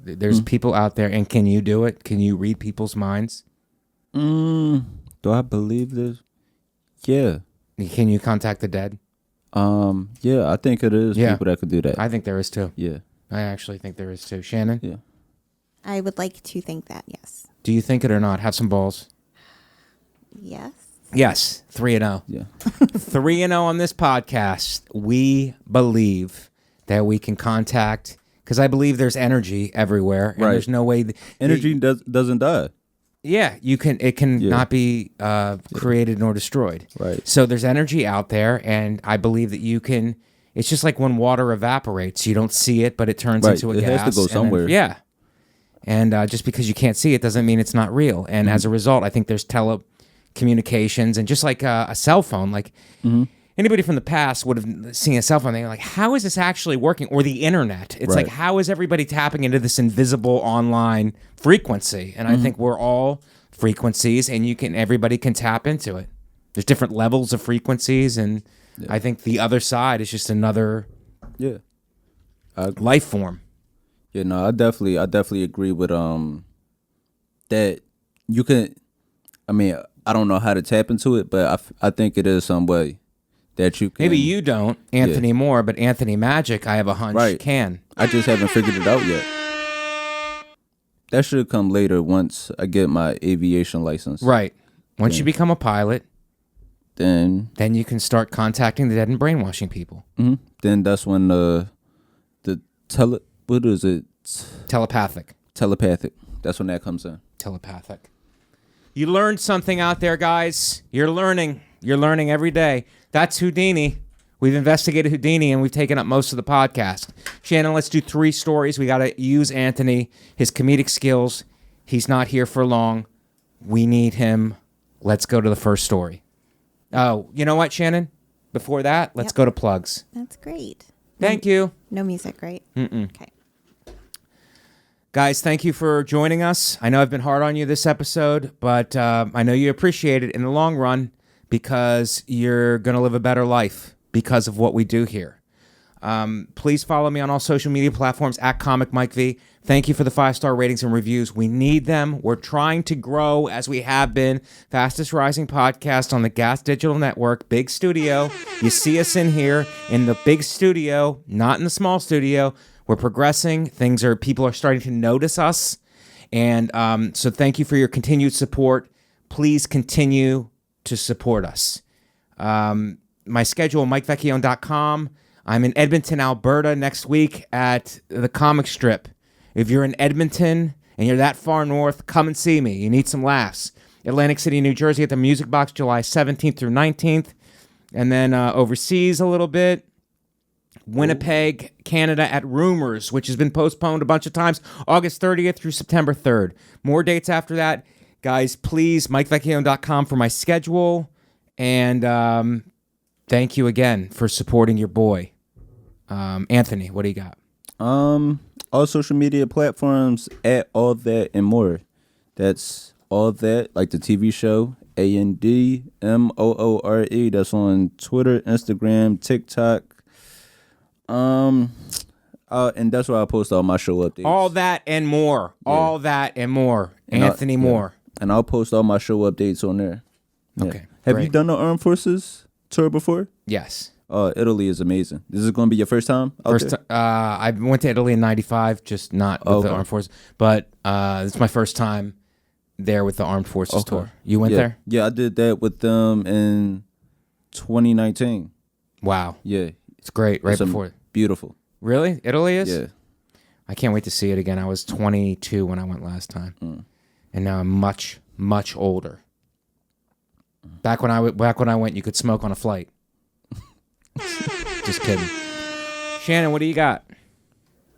There's people out there, and can you do it? Can you read people's minds? Do I believe this? Yeah. Can you contact the dead? Yeah, I think it is people that could do that. I think there is too. Yeah. I actually think there is too. Shannon? Yeah. I would like to think that, yes. Do you think it or not? Have some balls. Yes. Yes. 3-0. Yeah. 3-0 on this podcast. We believe that we can contact, because I believe there's energy everywhere. And there's no way. Energy doesn't die. Yeah, it can not be created nor destroyed. Right. So there's energy out there, and I believe that you can. It's just like when water evaporates, you don't see it, but it turns into a gas. It has to go somewhere. And just because you can't see it doesn't mean it's not real. And as a result, I think there's telecommunications, and just like a cell phone, like anybody from the past would have seen a cell phone. They're like, how is this actually working? Or the internet. It's like, how is everybody tapping into this invisible online frequency? And I think we're all frequencies, and everybody can tap into it. There's different levels of frequencies, and I think the other side is just another life form. Yeah, no, I definitely agree with that you can. I mean, I don't know how to tap into it, but I think it is some way that you can. Maybe you don't, Anthony Moore, but Anthony Magic, I have a hunch, can. I just haven't figured it out yet. That should come later once I get my aviation license. Right. Once you become a pilot, then you can start contacting the dead and brainwashing people. Mm-hmm. Then that's when what is it? Telepathic. That's when that comes in. Telepathic. You learned something out there, guys. You're learning. You're learning every day. That's Houdini. We've investigated Houdini, and we've taken up most of the podcast. Shannon, let's do 3 stories. We got to use Anthony, his comedic skills. He's not here for long. We need him. Let's go to the first story. Oh, you know what, Shannon? Before that, let's go to plugs. That's great. Thank you. No music, right? Okay. Guys, thank you for joining us. I know I've been hard on you this episode, but I know you appreciate it in the long run because you're going to live a better life because of what we do here. Please follow me on all social media platforms at Comic Mike V. Thank you for the 5-star ratings and reviews. We need them. We're trying to grow as we have been. Fastest rising podcast on the Gas Digital Network. Big studio. You see us in here in the big studio, not in the small studio. We're progressing. People are starting to notice us. And so thank you for your continued support. Please continue to support us. My schedule, MikeVecchione.com. I'm in Edmonton, Alberta next week at the comic strip. If you're in Edmonton and you're that far north, come and see me. You need some laughs. Atlantic City, New Jersey at the Music Box, July 17th through 19th. And then overseas a little bit. Winnipeg, Canada at Rumors, which has been postponed a bunch of times, August 30th through September 3rd. More dates after that. Guys, please, MikeVecchione.com for my schedule. And thank you again for supporting your boy. Anthony, what do you got? All social media platforms at All That and More. That's All That, like the TV show, ANDMOORE. That's on Twitter, Instagram, TikTok. And that's where I post all my show updates. All that and more. Yeah. All that and more. And Anthony Moore. And I'll post all my show updates on there. Yeah. Okay. Have you done the Armed Forces tour before? Yes. Italy is amazing. This is going to be your first time? I went to Italy in '95, just not with the Armed Forces. But it's my first time there with the Armed Forces tour. You went there? Yeah, I did that with them in 2019. Wow. Yeah. It's great. Right before. Beautiful. Really? Italy is? Yeah. I can't wait to see it again. I was 22 when I went last time. And now I'm much, much older. Back when I went, you could smoke on a flight. Just kidding. Shannon, what do you got?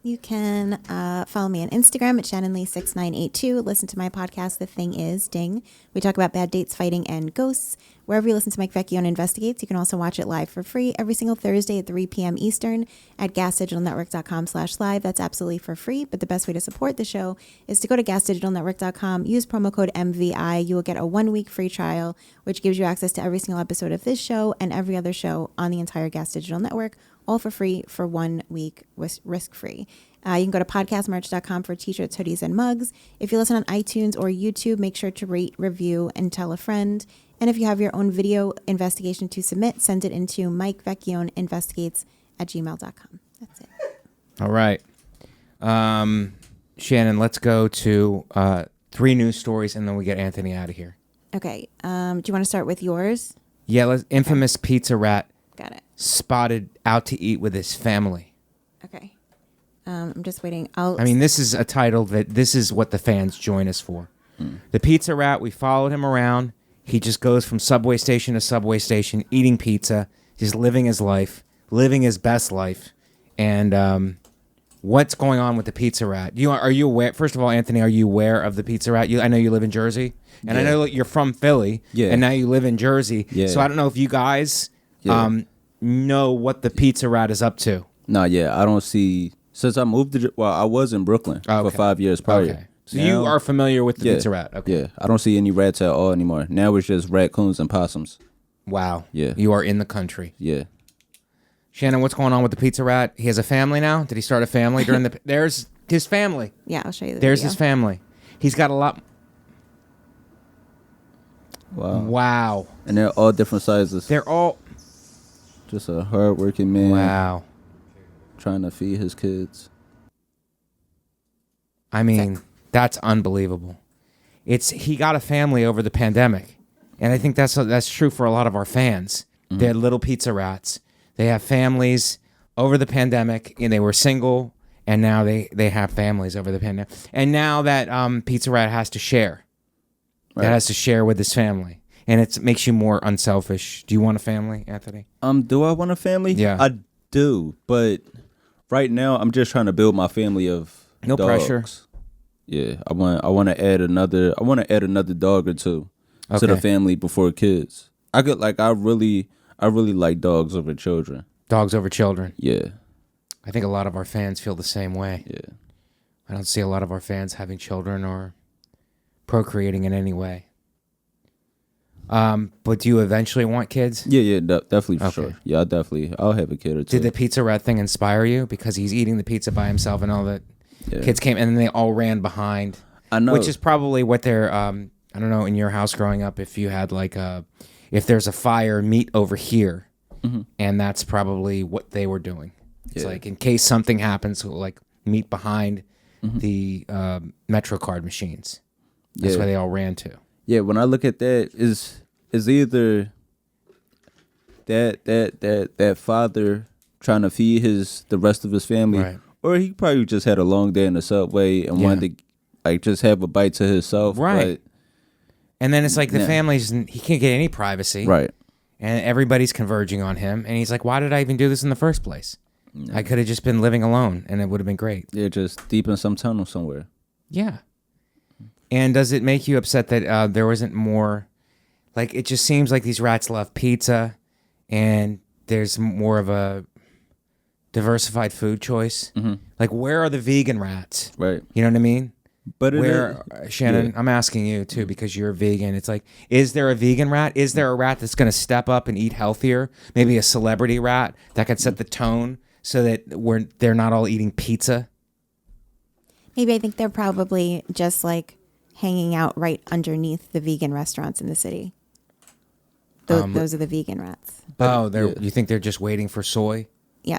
You can follow me on Instagram at ShannonLee6982. Listen to my podcast, The Thing Is, Ding. We talk about bad dates, fighting, and ghosts. Wherever you listen to Mike Vecchione Investigates, you can also watch it live for free every single Thursday at 3 p.m. Eastern at gasdigitalnetwork.com/live. That's absolutely for free, but the best way to support the show is to go to gasdigitalnetwork.com, use promo code MVI. You will get a 1-week free trial, which gives you access to every single episode of this show and every other show on the entire Gas Digital Network, all for free for 1 week, risk-free. You can go to podcastmerch.com for t-shirts, hoodies, and mugs. If you listen on iTunes or YouTube, make sure to rate, review, and tell a friend. And if you have your own video investigation to submit, send it into MikeVecchioneInvestigates@gmail.com. That's it. All right. Shannon, let's go to 3 news stories, and then we get Anthony out of here. Okay. Do you want to start with yours? Yeah, infamous pizza rat. Got it. Spotted out to eat with his family. Okay. I'm just waiting. This is a title this is what the fans join us for. The pizza rat, we followed him around. He just goes from subway station to subway station, eating pizza, just living his life, living his best life. And what's going on with the pizza rat? Are you aware? First of all, Anthony, are you aware of the pizza rat? I know you live in Jersey, and I know you're from Philly, and now you live in Jersey. Yeah. So I don't know if you guys know what the pizza rat is up to. No, I don't see. Since I moved to, I was in Brooklyn for 5 years prior. Okay. So now, you are familiar with the pizza rat. Okay. Yeah, I don't see any rats at all anymore. Now it's just raccoons and possums. Wow. Yeah. You are in the country. Yeah. Shannon, what's going on with the pizza rat? He has a family now? Did he start a family during the... There's his family. Yeah, I'll show you the There's video. his family. He's got a lot... Wow. Wow. And they're all different sizes. They're all... Just a hardworking man. Wow. Trying to feed his kids. I mean, that's unbelievable. He got a family over the pandemic, and I think that's true for a lot of our fans. Mm-hmm. They're little pizza rats. They have families over the pandemic, and they were single, and now they have families over the pandemic. And now that pizza rat has to share. Right. That has to share with his family. And it makes you more unselfish. Do you want a family, Anthony? Do I want a family? Yeah. I do, but right now I'm just trying to build my family of no dogs. Pressure. Yeah, I want to add another dog or two to the family before kids. I really like dogs over children. Dogs over children. Yeah. I think a lot of our fans feel the same way. Yeah. I don't see a lot of our fans having children or procreating in any way. But do you eventually want kids? Yeah, definitely for sure. Yeah, I'll have a kid or two. Did the pizza rat thing inspire you? Because he's eating the pizza by himself and all the kids came and then they all ran behind. I know. Which is probably what they're, I don't know, in your house growing up, if you had if there's a fire, meet over here. Mm-hmm. And that's probably what they were doing. It's like in case something happens, meet behind the Metro card machines. That's where they all ran to. Yeah, when I look at that, is either that father trying to feed the rest of his family, right, or he probably just had a long day in the subway and wanted to just have a bite to himself, right? And then it's like the family's he can't get any privacy, right? And everybody's converging on him, and he's like, "Why did I even do this in the first place? I could have just been living alone, and it would have been great." Yeah, just deep in some tunnel somewhere. Yeah. And does it make you upset that there wasn't more? It just seems like these rats love pizza, and there's more of a diversified food choice. Mm-hmm. Where are the vegan rats? Right. You know what I mean? But Shannon, I'm asking you too because you're a vegan. It's is there a vegan rat? Is there a rat that's going to step up and eat healthier? Maybe a celebrity rat that could set the tone so that they're not all eating pizza. Maybe I think they're probably just hanging out right underneath the vegan restaurants in the city. Those are the vegan rats. You think they're just waiting for soy? Yeah.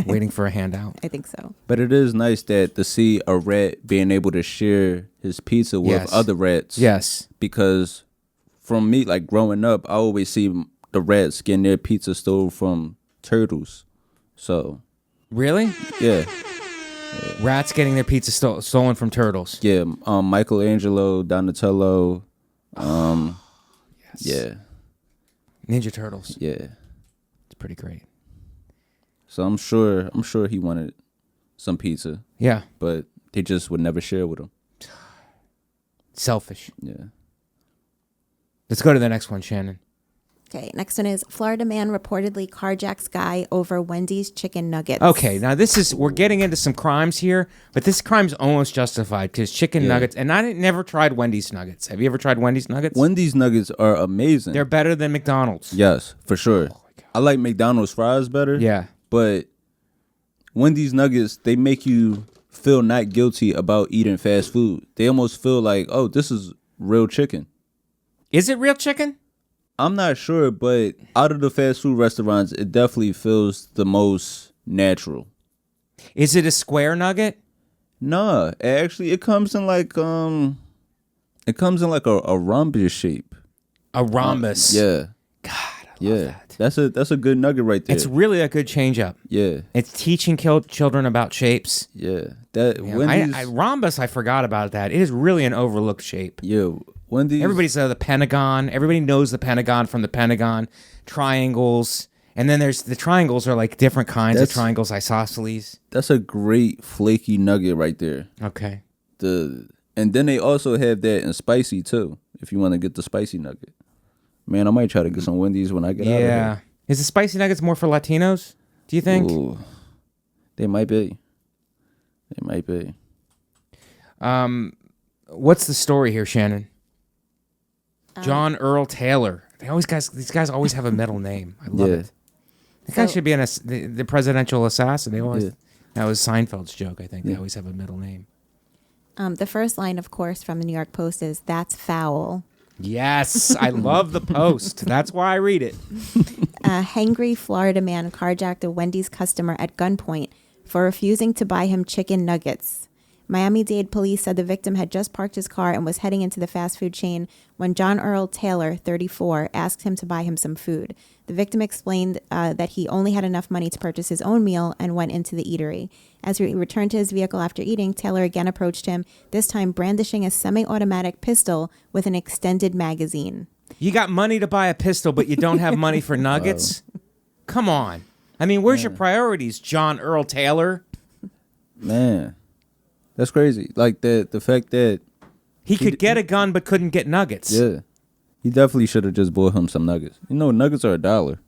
Waiting for a handout? I think so. But it is nice to see a rat being able to share his pizza with other rats. Yes. Because from me, growing up, I always see the rats getting their pizza stolen from turtles. So. Really? Yeah. Rats getting their pizza stolen from turtles. Yeah, Michelangelo, Donatello, yes. Yeah, Ninja Turtles. Yeah, it's pretty great. So I'm sure he wanted some pizza. Yeah, but they just would never share with him. Selfish. Yeah. Let's go to the next one, Shannon. Okay, next one is Florida man reportedly carjacks guy over Wendy's chicken nuggets. Okay, now we're getting into some crimes here, but this crime's almost justified because chicken nuggets, and I never tried Wendy's nuggets. Have you ever tried Wendy's nuggets? Wendy's nuggets are amazing. They're better than McDonald's. Yes, for sure. Oh I like McDonald's fries better. Yeah. But Wendy's nuggets, they make you feel not guilty about eating fast food. They almost feel like, oh, this is real chicken. Is it real chicken? I'm not sure, but out of the fast food restaurants, it definitely feels the natural. Is it a square nugget? Nah, it comes in a rhombus shape. A rhombus. Yeah. God, I love that. That's a good nugget right there. It's really a good change up. Yeah. It's teaching children about shapes. Yeah. Rhombus, I forgot about that. It is really an overlooked shape. Yeah. Wendy's. Everybody's the Pentagon. Everybody knows the Pentagon from the Pentagon. Triangles. And then there's the triangles are different kinds of triangles, isosceles. That's a great flaky nugget right there. Okay. And then they also have that in spicy too, if you want to get the spicy nugget. Man, I might try to get some Wendy's when I get out of here. Yeah. Is the spicy nuggets more for Latinos, do you think? Ooh, they might be. What's the story here, Shannon? John Earl Taylor. These guys always have a middle name. I love it. That guy should be the presidential assassin. They always that was Seinfeld's joke. I think they always have a middle name. The first line, of course, from the New York Post is "That's foul." Yes, I love the Post. That's why I read it. A hangry Florida man carjacked a Wendy's customer at gunpoint for refusing to buy him chicken nuggets. Miami-Dade police said the victim had just parked his car and was heading into the fast food chain when John Earl Taylor, 34, asked him to buy him some food. The victim explained that he only had enough money to purchase his own meal and went into the eatery. As he returned to his vehicle after eating, Taylor again approached him, this time brandishing a semi-automatic pistol with an extended magazine. You got money to buy a pistol, but you don't have money for nuggets? Come on. I mean, where's your priorities, John Earl Taylor? Man, that's crazy. Like the fact that he could get a gun but couldn't get nuggets. Yeah, he definitely should have just bought him some nuggets. You know, nuggets are $1.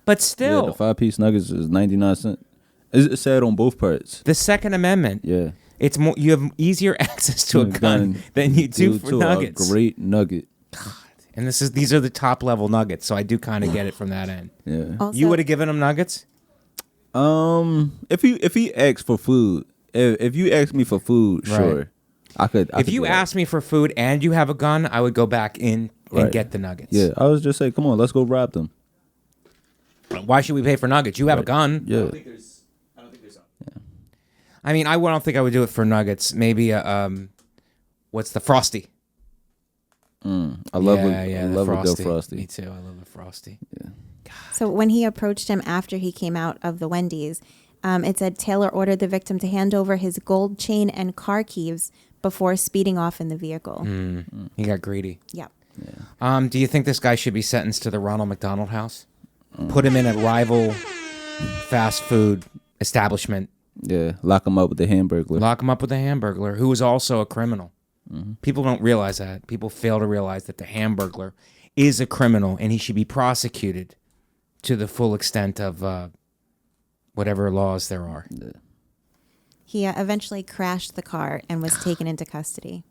But still, yeah, the 5-piece nuggets is 99 cents. It's sad on both parts. The Second Amendment. Yeah, it's more. You have easier access to a gun than you do for nuggets. A great nugget. God. And these are the top level nuggets, so I do kind of get it from that end. Yeah. Also, you would have given him nuggets? If he asked for food, if you asked me for food, right. Sure, I could. If you asked me for food and you have a gun, I would go back in and get the nuggets. Yeah, I was just saying, come on, let's go rob them. Why should we pay for nuggets? You have a gun. Yeah. I don't think there's. Yeah. I mean, I don't think I would do it for nuggets. Maybe what's the Frosty? I love a good Frosty. Me too. I love the Frosty. Yeah. So when he approached him after he came out of the Wendy's, it said Taylor ordered the victim to hand over his gold chain and car keys before speeding off in the vehicle. He got greedy. Yep. Yeah. Do you think this guy should be sentenced to the Ronald McDonald House? Put him in a rival fast food establishment. Yeah, lock him up with the Hamburglar. Lock him up with the Hamburglar, who is also a criminal. People don't realize that. People fail to realize that the Hamburglar is a criminal, and he should be prosecuted to the full extent of whatever laws there are. Yeah. He eventually crashed the car and was taken into custody.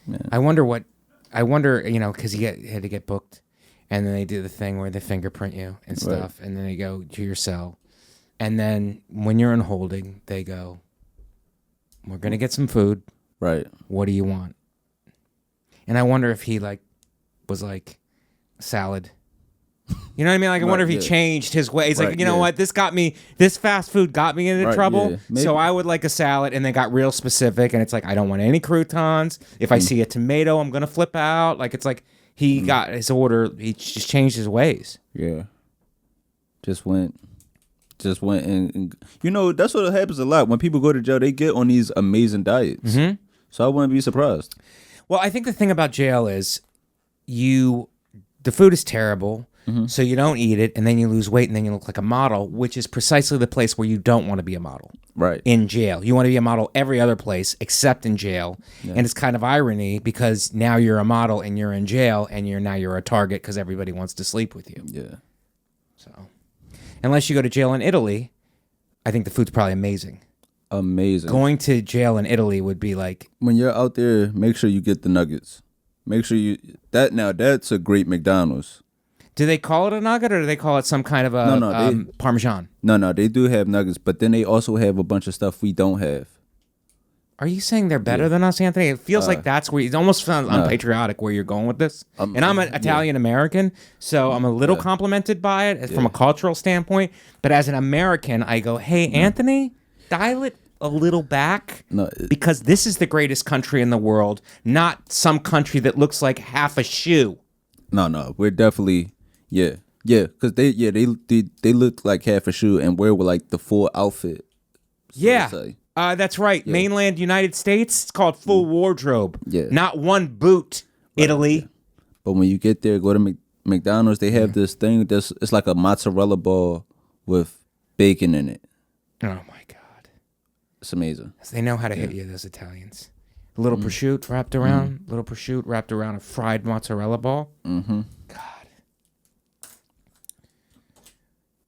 Yeah. I wonder, because he had to get booked, and then they do the thing where they fingerprint you and stuff, and then they go to your cell. And then when you're in holding, they go, we're going to get some food. Right. What do you want? And I wonder if he was like salad. You know what I mean? Like I wonder if he changed his way. He's like, you know what? This fast food got me into trouble. Yeah. So I would like a salad, and they got real specific. And it's like, I don't want any croutons. If I see a tomato, I'm going to flip out. Like, it's like he got his order. He just changed his ways. Yeah. Just went and that's what happens a lot. When people go to jail, they get on these amazing diets. Mm-hmm. So I wouldn't be surprised. Well, I think the thing about jail is the food is terrible, so you don't eat it, and then you lose weight, and then you look like a model, which is precisely the place where you don't want to be a model. Right. In jail. You want to be a model every other place except in jail. Yeah. And it's kind of irony because now you're a model and you're in jail, and you're a target because everybody wants to sleep with you. Yeah. So, unless you go to jail in Italy, I think the food's probably amazing. Amazing. Going to jail in Italy would be like... When you're out there, make sure you get the nuggets. Make sure that's a great McDonald's. Do they call it a nugget, or do they call it some kind of a Parmesan? No, they do have nuggets, but then they also have a bunch of stuff we don't have. Are you saying they're better than us, Anthony? It feels like that's where it almost sounds unpatriotic where you're going with this. And I'm an Italian American, so I'm a little complimented by it from a cultural standpoint. But as an American, I go, hey, Anthony, dial it a little back because this is the greatest country in the world, not some country that looks like half a shoe. No, we're definitely because they look like half a shoe and wear with like the full outfit. That's right. Yeah. Mainland United States, it's called full wardrobe. Yeah, not one boot. Right. Italy. Yeah. But when you get there, go to McDonald's. They have this thing it's like a mozzarella ball with bacon in it. Oh my God, it's amazing. They know how to hit you, those Italians. A little prosciutto wrapped around, a fried mozzarella ball. Mm-hmm. God.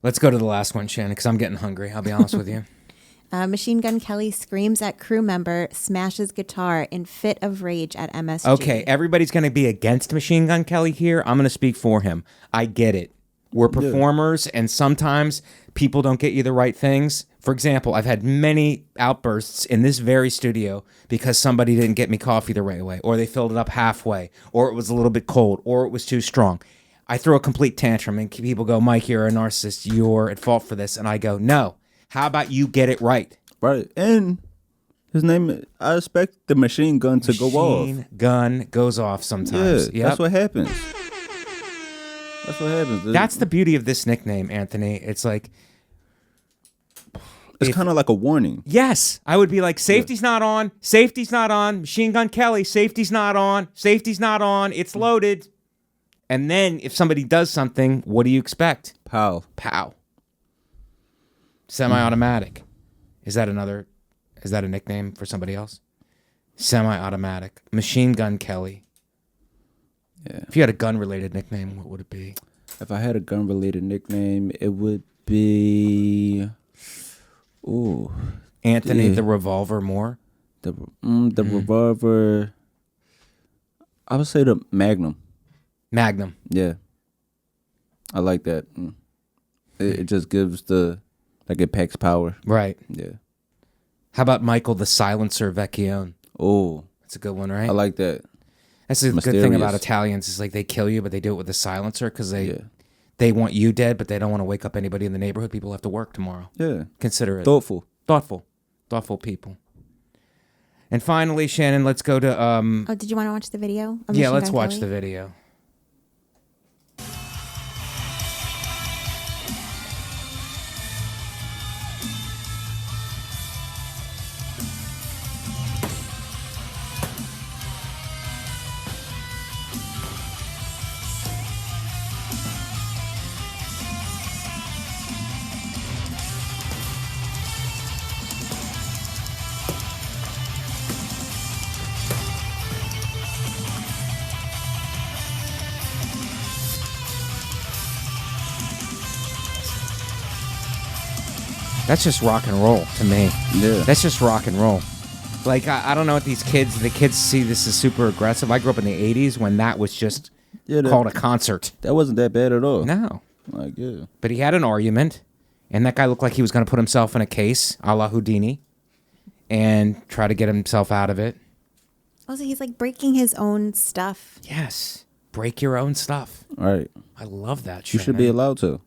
Let's go to the last one, Shannon, because I'm getting hungry. I'll be honest with you. Machine Gun Kelly screams at crew member, smashes guitar in fit of rage at MSG. Okay, everybody's going to be against Machine Gun Kelly here. I'm going to speak for him. I get it. We're performers, and sometimes people don't get you the right things, For example, I've had many outbursts in this very studio because somebody didn't get me coffee the right way, or they filled it up halfway, or it was a little bit cold, or it was too strong. I throw a complete tantrum, and people go, Mike, you're a narcissist. You're at fault for this. And I go, no. How about you get it right? Right. And his name, I expect the machine gun to go off. Machine gun goes off sometimes. Yeah, that's what happens. That's what happens. That's the beauty of this nickname, Anthony. It's like... It's kind of like a warning. Yes. I would be like, safety's not on. Safety's not on. Machine Gun Kelly, safety's not on. Safety's not on. It's loaded. And then if somebody does something, what do you expect? Pow. Pow. Semi-automatic. Is that a nickname for somebody else? Semi-automatic. Machine Gun Kelly. Yeah. If you had a gun-related nickname, what would it be? If I had a gun-related nickname, it would be... Ooh. Anthony yeah. the Revolver Moore? The revolver... I would say the Magnum. Magnum. Yeah. I like that. It just gives it packs power. Right. Yeah. How about Michael the Silencer Vecchione? Oh. That's a good one, right? I like that. That's the Mysterious. good thing about Italians is like they kill you, but they do it with a silencer because they want you dead, but they don't want to wake up anybody in the neighborhood. People have to work tomorrow. Yeah. Consider it. Thoughtful people. And finally, Shannon, let's go to... Oh, did you want to watch the video? Yeah, let's watch the video. That's just rock and roll to me. Yeah. That's just rock and roll. Like, I don't know what the kids see this as super aggressive. I grew up in the 80s when that was just called a concert. That wasn't that bad at all. No. Like, yeah. But he had an argument, and that guy looked like he was going to put himself in a case, a la Houdini, and try to get himself out of it. Also, he's like breaking his own stuff. Yes. Break your own stuff. All right. I love that, You Shannon. should be allowed to.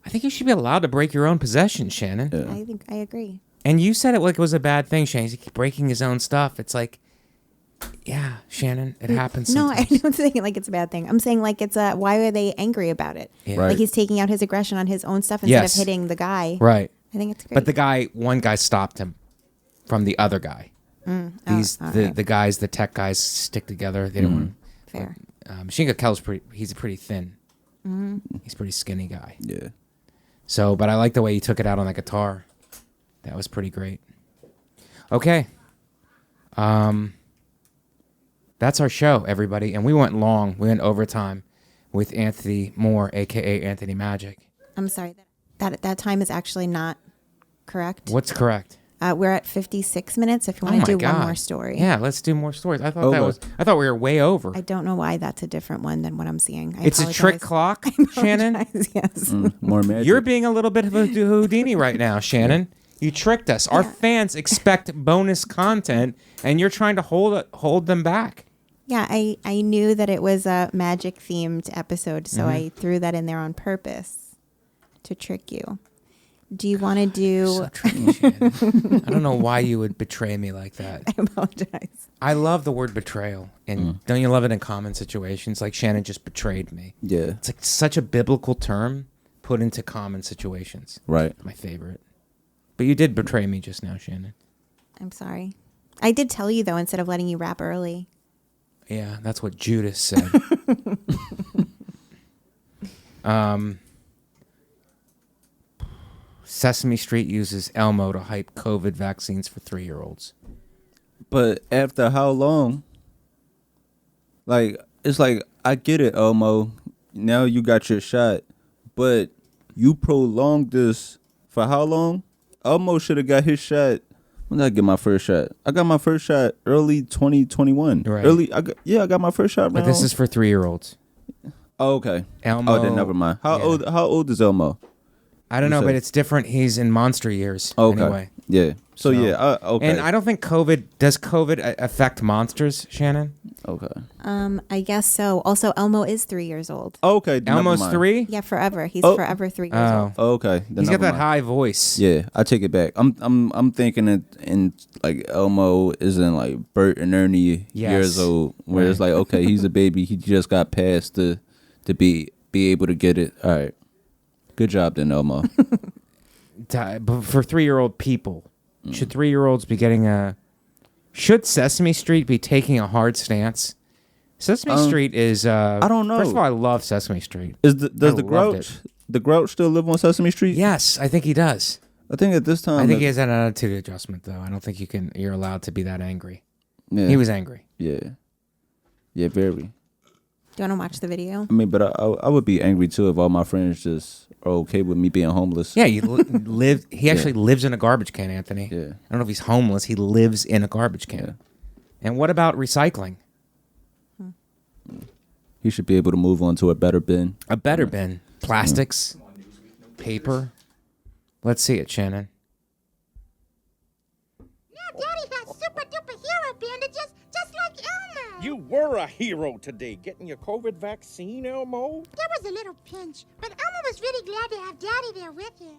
I think you should be allowed to break your own possessions, Shannon. Yeah. I think I agree. And you said it like it was a bad thing, Shannon. He's breaking his own stuff. It's like, yeah, Shannon, it happens sometimes. No, I don't think like it's a bad thing. I'm saying like it's why are they angry about it? Yeah. Right. Like he's taking out his aggression on his own stuff instead of hitting the guy. Right. I think it's great. But one guy stopped him from the other guy. The guys, the tech guys stick together. They don't want to. Fair. Machine Gun Kelly's he's a pretty thin. He's a pretty skinny guy. Yeah. So, but I like the way he took it out on that guitar. That was pretty great. Okay. That's our show, everybody. And we went long. We went overtime with Anthony Moore, a.k.a. Anthony Magic. I'm sorry. That time is actually not correct. What's correct? We're at 56 minutes. If you want to do one more story. Yeah, let's do more stories. I thought I thought we were way over. I don't know why that's a different one than what I'm seeing. It's a trick clock, Shannon. Yes. More magic. You're being a little bit of a Houdini right now, Shannon. You tricked us. Our fans expect bonus content, and you're trying to hold them back. Yeah, I knew that it was a magic themed episode, so I threw that in there on purpose to trick you. Do you want to do... So tricky, Shannon. I don't know why you would betray me like that. I apologize. I love the word betrayal. And don't you love it in common situations? Like Shannon just betrayed me. Yeah. It's like such a biblical term put into common situations. Right. My favorite. But you did betray me just now, Shannon. I'm sorry. I did tell you, though, instead of letting you wrap early. Yeah, that's what Judas said. Sesame Street uses Elmo to hype COVID vaccines for 3-year-olds. But after how long? Like, it's like, I get it, Elmo. Now you got your shot. But you prolonged this for how long? Elmo should have got his shot. When did I get my first shot? I got my first shot early 2021. Right. I got my first shot. But this is for 3-year-olds. Oh, okay. Elmo. Oh, then never mind. How old is Elmo? I don't know, said? but it's different. He's in monster years. Okay. Anyway. Yeah. So yeah. Okay. And I don't think does COVID affect monsters, Shannon? Okay. I guess so. Also, Elmo is 3 years old. Okay. Elmo's never mind. 3? Yeah, forever. He's Oh. forever 3 years old. Okay. Then He's got never that mind. high voice. Yeah, I take it back. I'm thinking it in like Elmo is in like Bert and Ernie Yes. years old, where it's Right. like, okay, he's a baby. He just got past to be able to get it. All right. Good job then, Elmo. But for 3-year-old people, should 3-year-olds be getting should Sesame Street be taking a hard stance? Sesame Street is I don't know. First of all, I love Sesame Street. Does the loved Grouch still live on Sesame Street? Yes, I think he does. I think at this time. I think he has an attitude adjustment though. I don't think you're allowed to be that angry. Yeah, He was angry. Yeah. Yeah, very. Do you want to watch the video? I mean, but I would be angry too if all my friends just are okay with me being homeless. Yeah, he actually lives in a garbage can, Anthony. Yeah. I don't know if he's homeless. He lives in a garbage can. Yeah. And what about recycling? He should be able to move on to a better bin. A better bin. Plastics, paper. Let's see it, Shannon. Now Daddy has super duper hero bandit just like Elmo. You were a hero today, getting your COVID vaccine, Elmo. There was a little pinch, but Elmo was really glad to have Daddy there with him.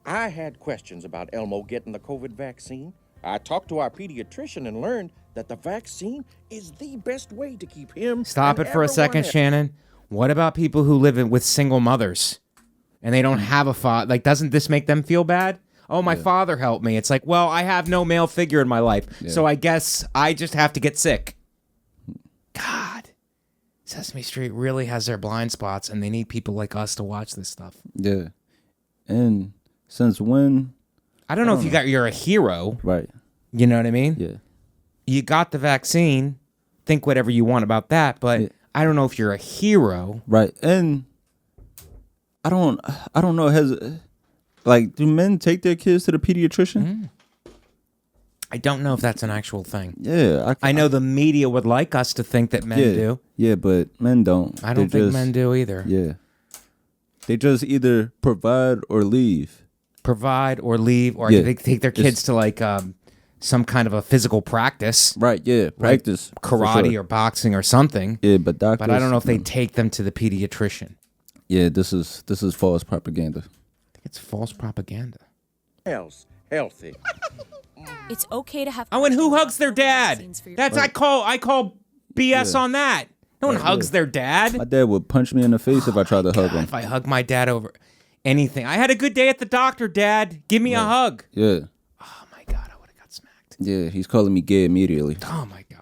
I had questions about Elmo getting the COVID vaccine. I talked to our pediatrician and learned that the vaccine is the best way to keep him. Stop and it for a second, everyone else. Shannon. What about people who live with single mothers and they don't have a father? Like, doesn't this make them feel bad? Oh, my father helped me. It's like, well, I have no male figure in my life, so I guess I just have to get sick. God, Sesame Street really has their blind spots, and they need people like us to watch this stuff. Yeah. And since when? I don't know if you're a hero. Right. You know what I mean? Yeah. You got the vaccine. Think whatever you want about that, but Yeah. I don't know if you're a hero. Right. And I don't know, do men take their kids to the pediatrician? I don't know if that's an actual thing. Yeah. I know the media would like us to think that men do. Yeah, but men don't. I don't think men do either. Yeah. They just either provide or leave. Provide or leave, or Yeah. they take their kids to like some kind of a physical practice, Right, yeah. Practice. for karate sure. or boxing or something. Yeah, but doctors. But I don't know if they take them to the pediatrician. Yeah, this is false propaganda. I think it's false propaganda. Else healthy. It's okay to have. Oh, and who hugs their dad? vaccines for your- That's I call BS Yeah. on that. No one hugs their dad. My dad would punch me in the face if I tried to hug him. If I hug my dad over anything, I had a good day at the doctor, Dad. Give me a hug. Yeah. Oh my God, I would have got smacked. Yeah, he's calling me gay immediately. Oh my God.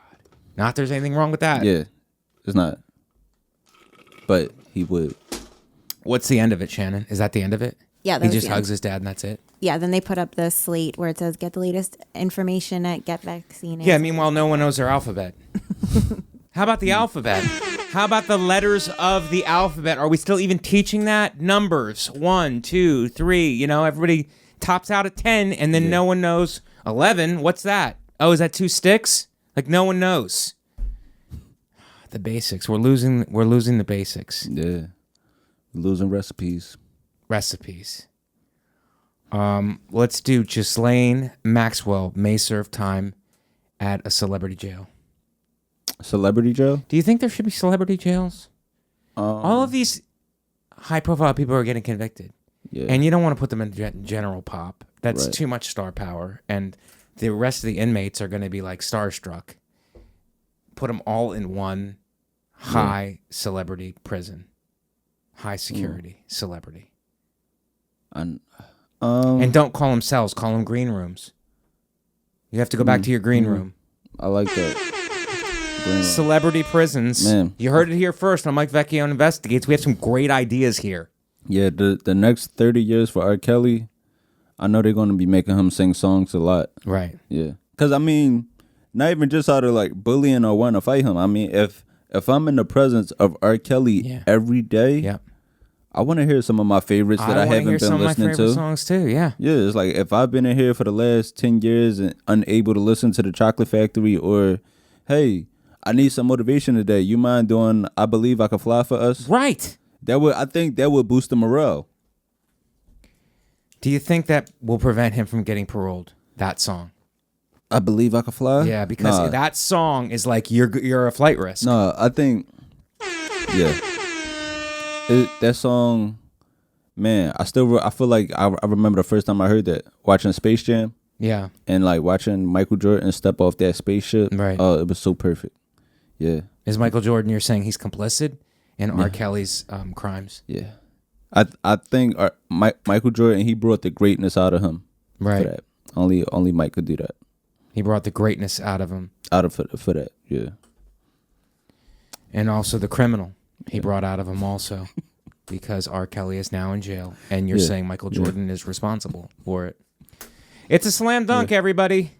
Not there's anything wrong with that. Yeah. It's not. But he would. What's the end of it, Shannon? Is that the end of it? Yeah, that He was just the end. hugs his dad and that's it. Yeah, then they put up the slate where it says get the latest information at Get Vaccine. Yeah, meanwhile, no one knows their alphabet. How about the alphabet? How about the letters of the alphabet? Are we still even teaching that? Numbers, 1, 2, 3. You know, everybody tops out at 10, and then no one knows 11. What's that? Oh, is that 2 sticks? Like no one knows. The basics. We're losing the basics. Yeah. Losing recipes. Recipes. Let's do Ghislaine Maxwell may serve time at a celebrity jail. Celebrity jail? Do you think there should be celebrity jails? All of these high-profile people are getting convicted, Yeah. and you don't want to put them in general pop. That's Right. too much star power, and the rest of the inmates are going to be like starstruck. Put them all in one high celebrity prison, high security celebrity, And and don't call them cells. Call them green rooms. You have to go back to your green room. I like that. Green room. Celebrity prisons. Man. You heard it here first on Mike Vecchione Investigates. We have some great ideas here. Yeah, the next 30 years for R. Kelly, I know they're going to be making him sing songs a lot. Right. Yeah. Because, I mean, not even just out of, like, bullying or wanting to fight him. I mean, if I'm in the presence of R. Kelly every day, Yep. I want to hear some of my favorites that I wanna haven't hear been some listening of my favorite to. songs too. Yeah. Yeah, it's like if I've been in here for the last 10 years and unable to listen to the Chocolate Factory, or, hey, I need some motivation today. You mind doing I Believe I Can Fly for us? Right. I think that would boost the morale. Do you think that will prevent him from getting paroled? That song. I Believe I Can Fly. Yeah, because that song is like you're a flight risk. No, I think. Yeah. That song, man. I feel like I remember the first time I heard that watching Space Jam. Yeah. And like watching Michael Jordan step off that spaceship. Right. Oh, it was so perfect. Yeah. Is Michael Jordan? You're saying he's complicit in R. Kelly's crimes? Yeah. I think Michael Jordan, he brought the greatness out of him. Right. For that. Only Mike could do that. He brought the greatness out of him. For that. Yeah. And also the criminal he brought out of him also, because R. Kelly is now in jail, and you're saying Michael Jordan is responsible for it. It's a slam dunk, everybody.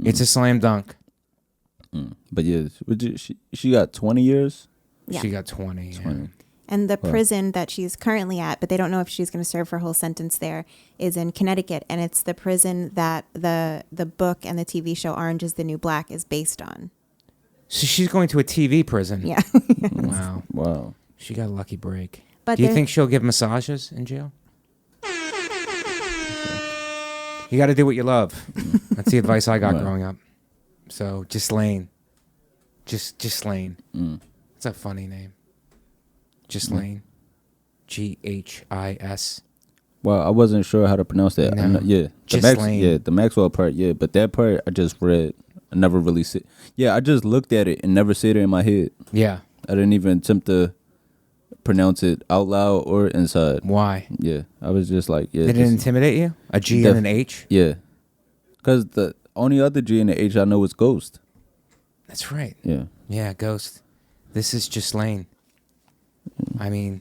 It's a slam dunk. But yeah, she got 20 years. Yeah. She got 20. Yeah. And the prison that she's currently at, but they don't know if she's going to serve her whole sentence there, is in Connecticut. And it's the prison that the book and the TV show Orange is the New Black is based on. So she's going to a TV prison. Yeah. Wow. She got a lucky break. But do you think she'll give massages in jail? You got to do what you love. That's the advice I got growing up. So, Ghislaine. Ghislaine. It's a funny name. Ghislaine. G-H-I-S. Well, I wasn't sure how to pronounce that. No. The Maxwell part, but that part I just read. I never really said. Yeah, I just looked at it and never said it in my head. Yeah. I didn't even attempt to pronounce it out loud or inside. Why? Yeah, I was just like, yeah. Did it intimidate you? A G and an H? Yeah. Because the only other G and the H I know is Ghost. That's right. Yeah. Yeah, Ghost. This is Ghislaine. I mean,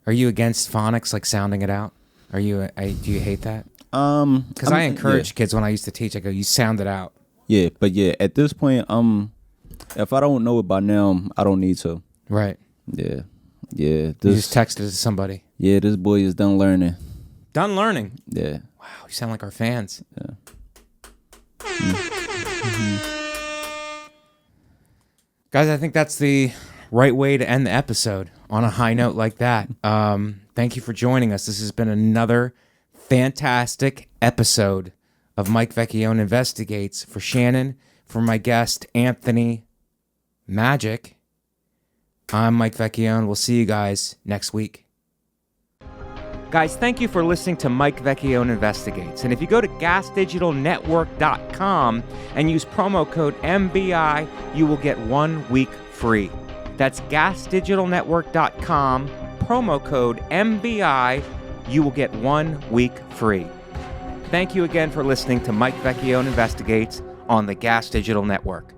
are you against phonics, like sounding it out? Do you hate that? Because I encourage kids when I used to teach. I go, you sound it out. Yeah, but yeah, at this point, if I don't know it by now, I don't need to. Right. Yeah. You just texted it to somebody. Yeah, this boy is done learning. Done learning? Yeah. Wow, you sound like our fans. Yeah. Guys, I think that's the right way to end the episode, on a high note like that. Thank you for joining us. This has been another fantastic episode of Mike Vecchione Investigates. For Shannon, for my guest, Anthony Magic, I'm Mike Vecchione. We'll see you guys next week. Guys, thank you for listening to Mike Vecchione Investigates. And if you go to gasdigitalnetwork.com and use promo code MBI, you will get 1 week free. That's gasdigitalnetwork.com, promo code MBI, you will get 1 week free. Thank you again for listening to Mike Vecchione Investigates on the Gas Digital Network.